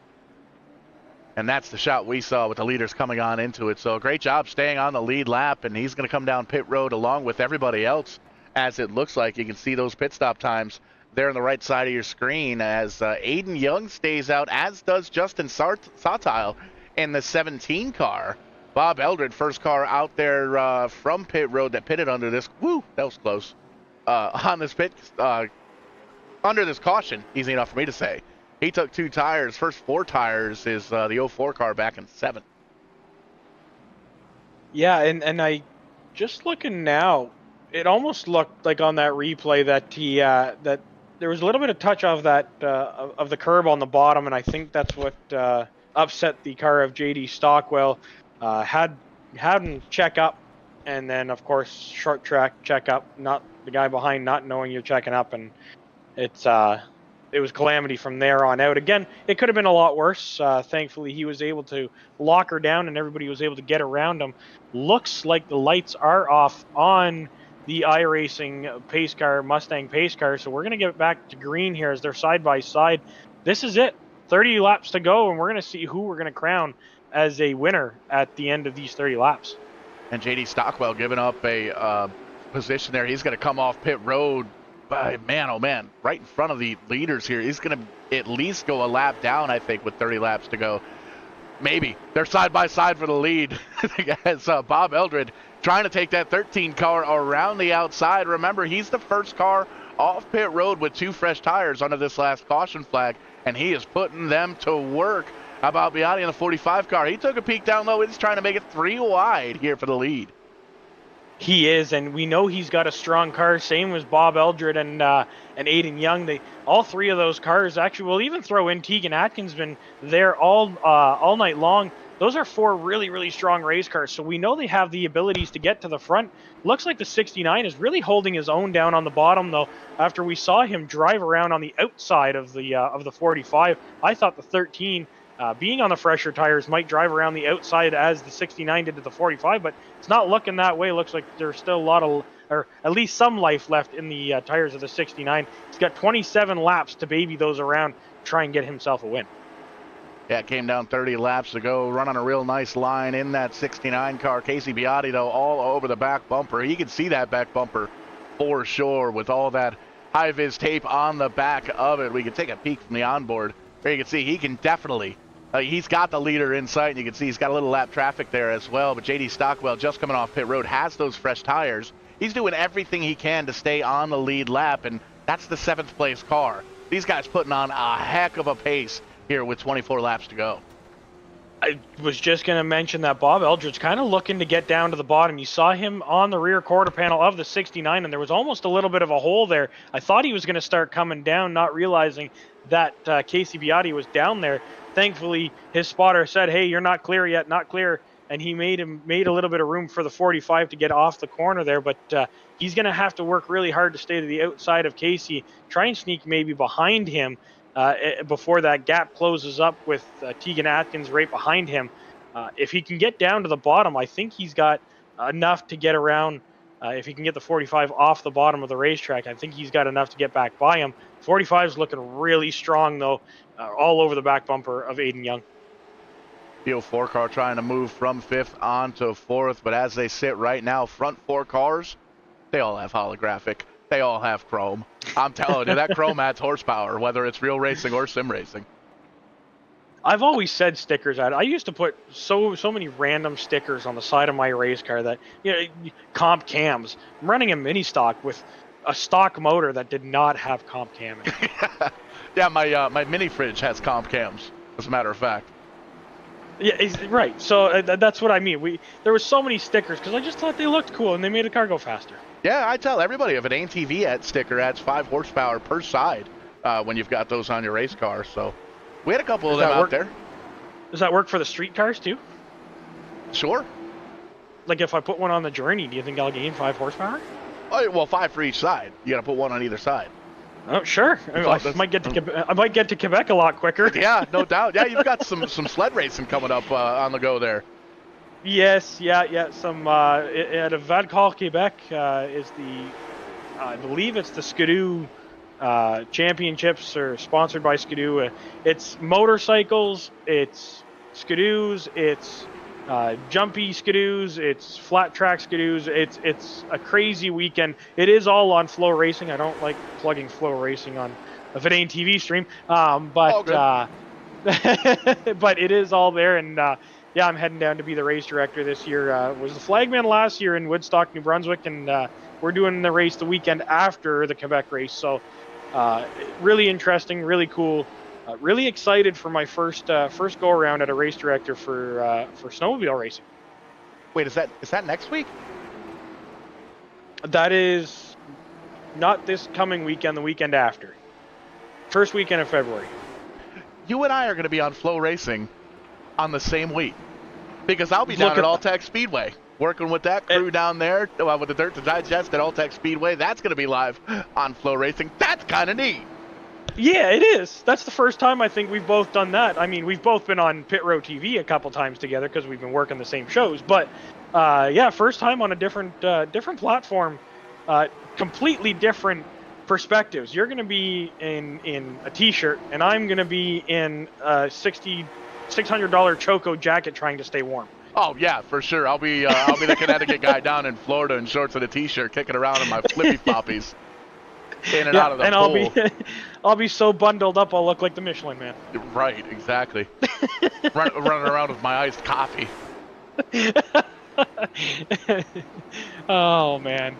And that's the shot we saw with the leaders coming on into it. So great job staying on the lead lap, and he's going to come down pit road along with everybody else, as it looks like. You can see those pit stop times there on the right side of your screen as Aiden Young stays out, as does Justin Sawtile in the 17 car. Bob Eldred, first car out there from pit road that pitted under this. Woo, that was close. On this pit, under this caution, easy enough for me to say. He took 2 tires. First 4 tires is the 04 car back in 7th. Yeah, and I just looking now, it almost looked like on that replay that he that there was a little bit of touch of that of the curb on the bottom, and I think that's what upset the car of JD Stockwell. Had him check up, and then of course short track check up, not the guy behind not knowing you're checking up, and it was calamity from there on out. Again, it could have been a lot worse. Thankfully, he was able to lock her down, and everybody was able to get around him. Looks like the lights are off on the iRacing pace car, Mustang pace car, so we're going to get back to green here as they're side by side. This is it. 30 laps to go, and we're going to see who we're going to crown as a winner at the end of these 30 laps. And JD Stockwell giving up a position there. He's going to come off pit road. Man, oh man, right in front of the leaders here. He's going to at least go a lap down, I think, with 30 laps to go. Maybe. They're side by side for the lead. As Bob Eldred trying to take that 13 car around the outside. Remember, he's the first car off pit road with 2 fresh tires under this last caution flag, and he is putting them to work. How about Biotti in the 45 car? He took a peek down low. He's trying to make it 3 wide here for the lead. He is, and we know he's got a strong car. Same as Bob Eldred and Aiden Young. All 3 of those cars, actually, we'll even throw in Tegan Atkins, been there all night long. Those are 4 really, really strong race cars, so we know they have the abilities to get to the front. Looks like the 69 is really holding his own down on the bottom, though. After we saw him drive around on the outside of the 45, I thought the 13, being on the fresher tires, might drive around the outside as the 69 did to the 45, but it's not looking that way. Looks like there's still a lot of, or at least some life left in the tires of the 69. He's got 27 laps to baby those around, try and get himself a win. Yeah, it came down 30 laps to go, running a real nice line in that 69 car. Casey Biotti, though, all over the back bumper. You can see that back bumper for sure with all that high-vis tape on the back of it. We can take a peek from the onboard where you can see he can definitely, he's got the leader in sight, and you can see he's got a little lap traffic there as well. But JD Stockwell, just coming off pit road, has those fresh tires. He's doing everything he can to stay on the lead lap, and that's the 7th place car. These guys putting on a heck of a pace here with 24 laps to go. I was just going to mention that Bob Eldred's kind of looking to get down to the bottom. You saw him on the rear quarter panel of the 69, and there was almost a little bit of a hole there. I thought he was going to start coming down, not realizing that Casey Biotti was down there. Thankfully, his spotter said, hey, you're not clear yet, not clear. And he made a little bit of room for the 45 to get off the corner there. But he's going to have to work really hard to stay to the outside of Casey, try and sneak maybe behind him before that gap closes up with Tegan Atkins right behind him. If he can get down to the bottom, I think he's got enough to get around If he can get the 45 off the bottom of the racetrack, I think he's got enough to get back by him. 45 is looking really strong, though, all over the back bumper of Aiden Young. Field 4 car trying to move from 5th on to 4th, but as they sit right now, front 4 cars, they all have holographic. They all have chrome. I'm telling you, that chrome adds horsepower, whether it's real racing or sim racing. I've always said stickers. I used to put so many random stickers on the side of my race car that, comp cams. I'm running a mini stock with a stock motor that did not have comp cam in it. Yeah, my mini fridge has comp cams, as a matter of fact. Yeah, right. So that's what I mean. There were so many stickers because I just thought they looked cool and they made the car go faster. Yeah, I tell everybody, if an VidaneTV sticker adds 5 horsepower per side when you've got those on your race car. So we had a couple of them out there. Does that work for the street cars too? Sure. Like if I put one on the Journey, do you think I'll gain 5 horsepower? Oh, well, 5 for each side. You got to put one on either side. Oh, sure. I might get to Quebec a lot quicker. Yeah, no doubt. Yeah, you've got some sled racing coming up on the go there. Yes, yeah. Some at Vadecol, Quebec is I believe it's the Skidoo championships, are sponsored by Skidoo. It's motorcycles, it's Skidoos, it's jumpy Skidoos, it's flat track Skidoos. It's a crazy weekend. It is all on Flow Racing. I don't like plugging Flow Racing on a VidaneTV stream, but it is all there. And yeah, I'm heading down to be the race director this year. Was the flagman last year in Woodstock, New Brunswick, and we're doing the race the weekend after the Quebec race. So really interesting, really cool. Really excited for my first go around at a race director for snowmobile racing. Wait, is that next week? That is not this coming weekend, the weekend after. First weekend of February. You and I are going to be on Flow Racing on the same week, because I'll be down at All-Tech Speedway working with that crew down there with the Dirt to Digest at All-Tech Speedway. That's going to be live on Flow Racing. That's kind of neat. Yeah, it is. That's the first time I think we've both done that. I mean, we've both been on Pit Row TV a couple times together because we've been working the same shows. But yeah, first time on a different platform, completely different perspectives. You're going to be in a T-shirt, and I'm going to be in a $600 Choco jacket trying to stay warm. Oh yeah, for sure. I'll be the Connecticut guy down in Florida in shorts and a T-shirt, kicking around in my flippy floppies. In and out of the pool. I'll be so bundled up I'll look like the Michelin Man. Right, exactly. running around with my iced coffee. Oh man.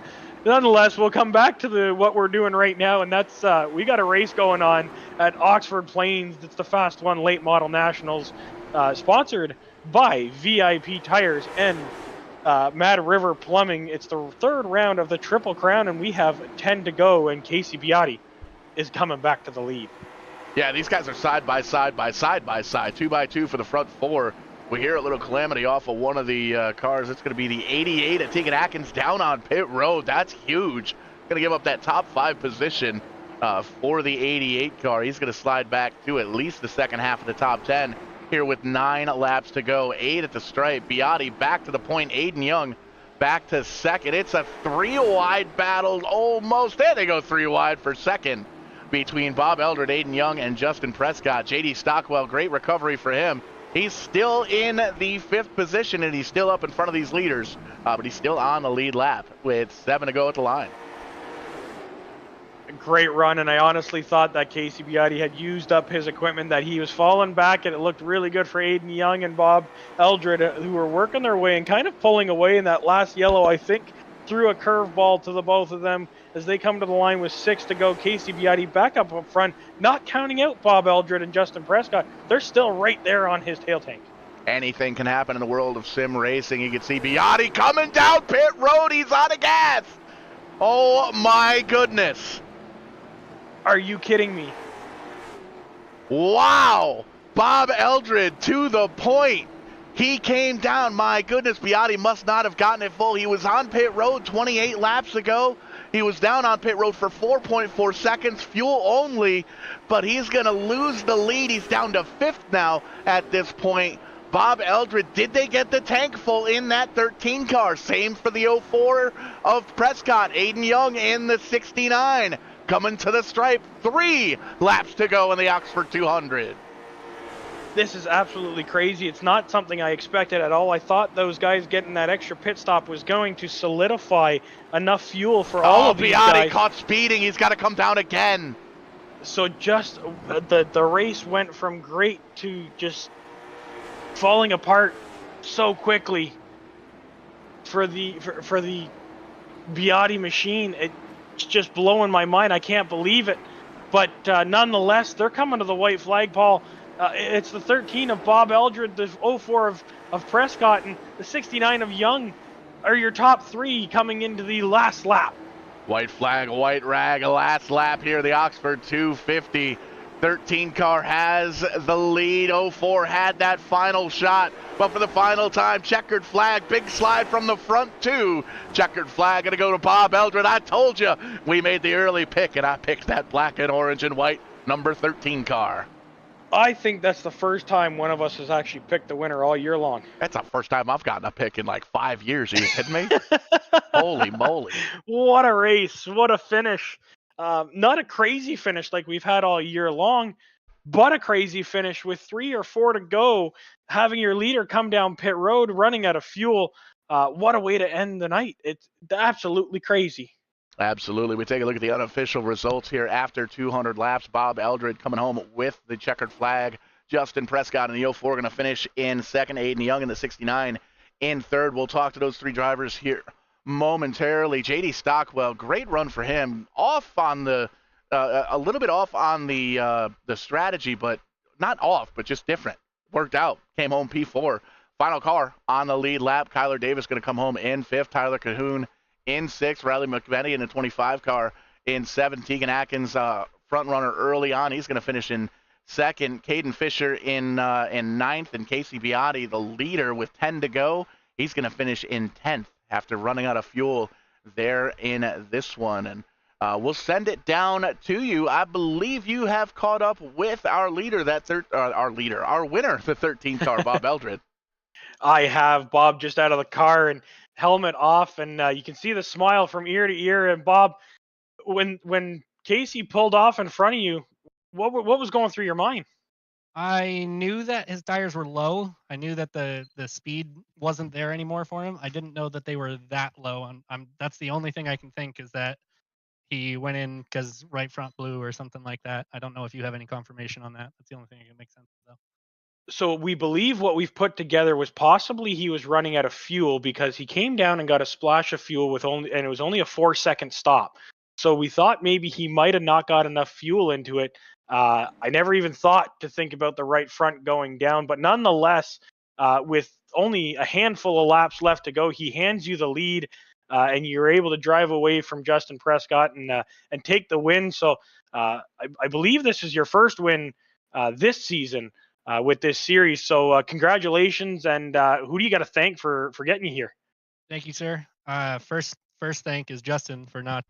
Nonetheless, we'll come back to what we're doing right now, and that's we got a race going on at Oxford Plains. It's the Fast1 Late Model Nationals, sponsored by VIP Tires and Mad River Plumbing. It's the third round of the Triple Crown, and we have 10 to go, and Casey Beati is coming back to the lead. Yeah, these guys are side by side, 2x2 for the front 4. We hear a little calamity off of one of the cars. It's going to be the 88 at Tegan Atkins down on pit road. That's huge. Going to give up that top 5 position for the 88 car. He's going to slide back to at least the second half of the top 10 here with 9 laps to go. 8 at the stripe. Beati back to the point. Aiden Young back to second. It's a 3-wide battle almost. There they go, 3 wide for second between Bob Eldred, Aiden Young, and Justin Prescott. J.D. Stockwell, great recovery for him. He's still in the 5th position, and he's still up in front of these leaders, but he's still on the lead lap with 7 to go at the line. Great run, and I honestly thought that Casey Beati had used up his equipment, that he was falling back, and it looked really good for Aiden Young and Bob Eldred, who were working their way and kind of pulling away in that last yellow. I think threw a curveball to the both of them as they come to the line with 6 to go. Casey Beati back up front, not counting out Bob Eldred and Justin Prescott. They're still right there on his tail tank. Anything can happen in the world of sim racing. You can see Beati coming down pit road. He's out of gas. Oh my goodness. Are you kidding me? Wow. Bob Eldred to the point. He came down. My goodness, Beati must not have gotten it full. He was on pit road 28 laps ago. He was down on pit road for 4.4 seconds, fuel only, but he's going to lose the lead. He's down to 5th now at this point. Bob Eldred, did they get the tank full in that 13 car? Same for the 04 of Prescott. Aiden Young in the 69. Coming to the stripe. 3 laps to go in the Oxford 200. This is absolutely crazy. It's not something I expected at all. I thought those guys getting that extra pit stop was going to solidify enough fuel for all of these Biotti guys. caught speeding. He's got to come down again. So just the race went from great to just falling apart so quickly for the Biotti machine. It's just blowing my mind. I can't believe it. But nonetheless, they're coming to the white flag, Paul. It's the 13 of Bob Eldred, the 04 of Prescott, and the 69 of Young are your top 3 coming into the last lap. White flag, white rag, last lap here, the Oxford 250. 13 car has the lead. 04 had that final shot, but for the final time, checkered flag, big slide from the front too. Checkered flag gonna go to Bob Eldred. I told you we made the early pick, and I picked that black and orange and white number 13 car. I think that's the first time one of us has actually picked the winner all year long. That's the first time I've gotten a pick in like 5 years. Are you kidding me? Holy moly. What a race. What a finish. Not a crazy finish like we've had all year long, but a crazy finish with 3 or 4 to go, having your leader come down pit road, running out of fuel. What a way to end the night. It's absolutely crazy. Absolutely. We take a look at the unofficial results here after 200 laps. Bob Eldred coming home with the checkered flag. Justin Prescott in the 04 going to finish in second. Aiden Young in the 69 in third. We'll talk to those 3 drivers here momentarily. JD Stockwell, great run for him. Off on the a little bit off on the strategy, but not off, but just different. Worked out. Came home P4. Final car on the lead lap. Kyler Davis going to come home in 5th. Tyler Cahoon in 6th. Riley McVenny in the 25 car in 7th. Tegan Atkins, front runner early on. He's going to finish in 2nd. Caden Fisher in 9th. And Casey Biotti, the leader with 10 to go. He's going to finish in 10th after running out of fuel there in this one. And we'll send it down to you. I believe you have caught up with our leader, our winner, the 13th car, Bob Eldred. I have Bob just out of the car and helmet off, and you can see the smile from ear to ear. And Bob, when Casey pulled off in front of you, what was going through your mind? I knew that his tires were low. I knew that the speed wasn't there anymore for him. I didn't know that they were that low. That's the only thing I can think is that he went in because right front blew or something like that. I don't know if you have any confirmation on that. That's the only thing that can make sense though. So we believe what we've put together was possibly he was running out of fuel because he came down and got a splash of fuel and it was only a 4-second stop. So we thought maybe he might have not got enough fuel into it. I never even thought to think about the right front going down, but nonetheless, with only a handful of laps left to go, he hands you the lead, and you're able to drive away from Justin Prescott and take the win. So I believe this is your first win this season with this series. So congratulations, and who do you got to thank for getting you here? Thank you, sir. First thank is Justin for not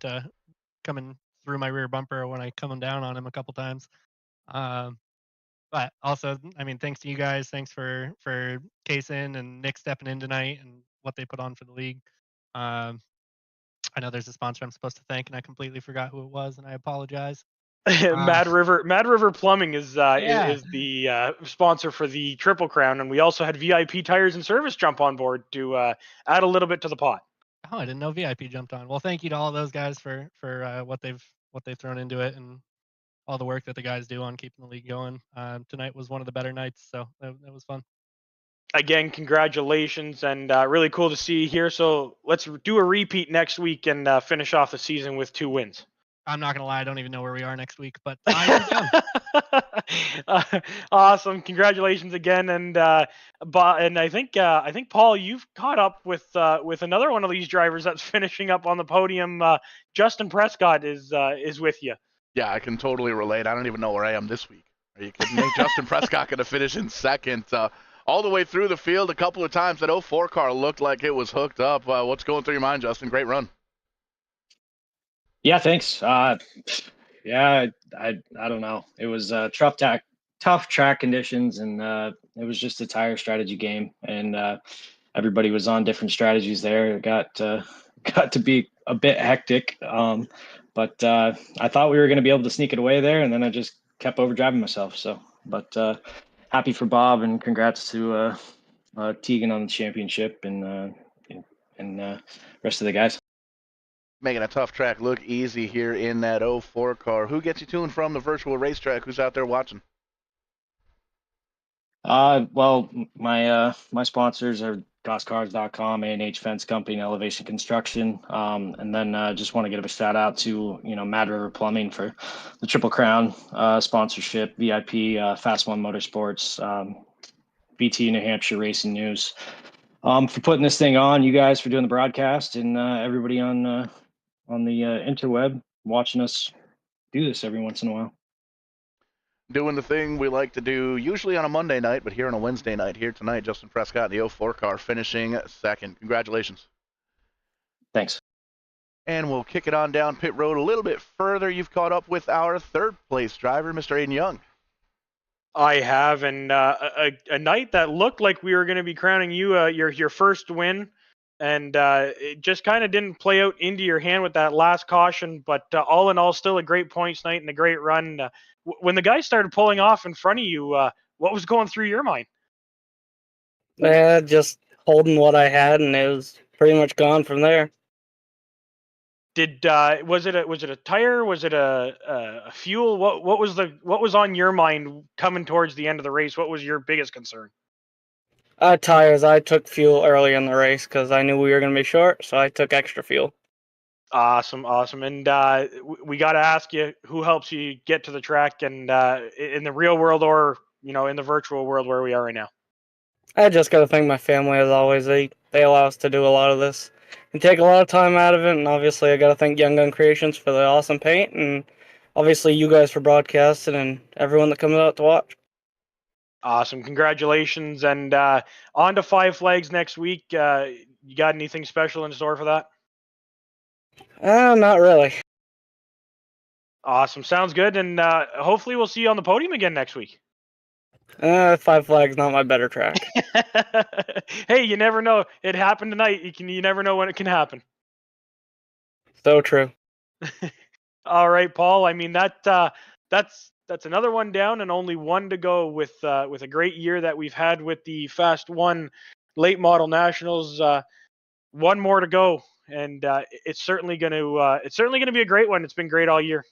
coming through my rear bumper when I come down on him a couple times. But also, I mean, thanks to you guys. Thanks for Kaysen and Nick stepping in tonight and what they put on for the league. I know there's a sponsor I'm supposed to thank, and I completely forgot who it was, and I apologize. Mad River Plumbing is the sponsor for the Triple Crown, and we also had VIP Tires and Service jump on board to add a little bit to the pot. Oh, I didn't know VIP jumped on. Well, thank you to all of those guys for what they've thrown into it and all the work that the guys do on keeping the league going. Tonight was one of the better nights, so it was fun. Again, congratulations, and really cool to see you here. So let's do a repeat next week and finish off the season with 2 wins. I'm not gonna lie, I don't even know where we are next week, but I am down. Awesome, congratulations again, and I think Paul, you've caught up with another one of these drivers that's finishing up on the podium. Justin Prescott is with you. Yeah, I can totally relate. I don't even know where I am this week. Are you kidding me? Justin Prescott going to finish in 2nd. All the way through the field a couple of times. That 04 car looked like it was hooked up. What's going through your mind, Justin? Great run. Yeah, thanks. Yeah, I don't know. It was tough tough track conditions, and it was just a tire strategy game, and everybody was on different strategies there. It got to be a bit hectic, but I thought we were going to be able to sneak it away there, and then I just kept overdriving myself. So, but happy for Bob, and congrats to Tegan on the championship, and rest of the guys. Making a tough track look easy here in that 04 car. Who gets you to and from the virtual racetrack? Who's out there watching? Well, my sponsors are GossCars.com, A&H Fence Company, and Elevation Construction. And then just want to give a shout out to, Mad River Plumbing for the Triple Crown sponsorship, VIP, Fast1 Motorsports, BT New Hampshire Racing News, for putting this thing on, you guys for doing the broadcast, and everybody on the interweb watching us do this every once in a while. Doing the thing we like to do, usually on a Monday night, but here on a Wednesday night. Here tonight, Justin Prescott in the 04 car, finishing second. Congratulations. Thanks. And we'll kick it on down pit road a little bit further. You've caught up with our third place driver, Mr. Aiden Young. I have, and a night that looked like we were going to be crowning you your first win, and it just kind of didn't play out into your hand with that last caution. But all in all, still a great points night and a great run. When the guys started pulling off in front of you, what was going through your mind? Just holding what I had, and it was pretty much gone from there. Did was it a tire? Was it a fuel? What was on your mind coming towards the end of the race? What was your biggest concern? Tires. I took fuel early in the race because I knew we were going to be short, so I took extra fuel. Awesome. And we got to ask you, who helps you get to the track, and in the real world, or in the virtual world where we are right now? I just got to thank my family, as always. They allow us to do a lot of this and take a lot of time out of it. And obviously, I got to thank Young Gun Creations for the awesome paint, and obviously you guys for broadcasting, and everyone that comes out to watch. Awesome. Congratulations. And on to Five Flags next week. You got anything special in store for that? Not really. Awesome. Sounds good. And hopefully we'll see you on the podium again next week. Five Flags, not my better track. Hey, you never know. It happened tonight. You never know when it can happen. So true. All right, Paul. I mean, that's another one down and only one to go with a great year that we've had with the Fast1 Late Model Nationals. One more to go, and it's certainly going to be a great one. It's been great all year.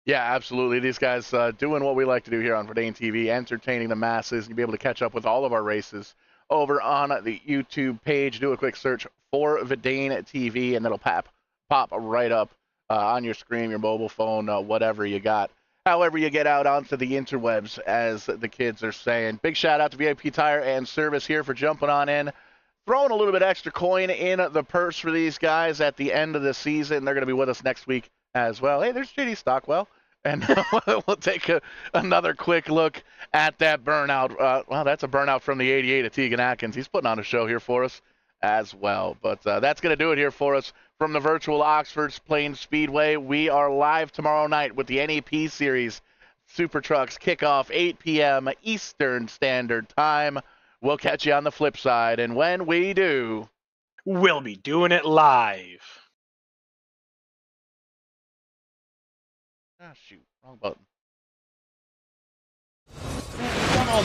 Yeah, absolutely. These guys doing what we like to do here on VidaneTV, entertaining the masses. You'll be able to catch up with all of our races over on the YouTube page. Do a quick search for VidaneTV, and it'll pop right up on your screen, your mobile phone, whatever you got. However you get out onto the interwebs, as the kids are saying. Big shout out to VIP Tire and Service here for jumping on in, throwing a little bit extra coin in the purse for these guys at the end of the season. They're going to be with us next week as well. Hey, there's JD Stockwell. And we'll take another quick look at that burnout. Wow, that's a burnout from the 88 of Tegan Atkins. He's putting on a show here for us as well. But that's going to do it here for us from the virtual Oxford Plains Speedway. We are live tomorrow night with the NAP Series Super Trucks kickoff 8 p.m. Eastern Standard Time. We'll catch you on the flip side. And when we do, we'll be doing it live. Ah, shoot, wrong button. Come on,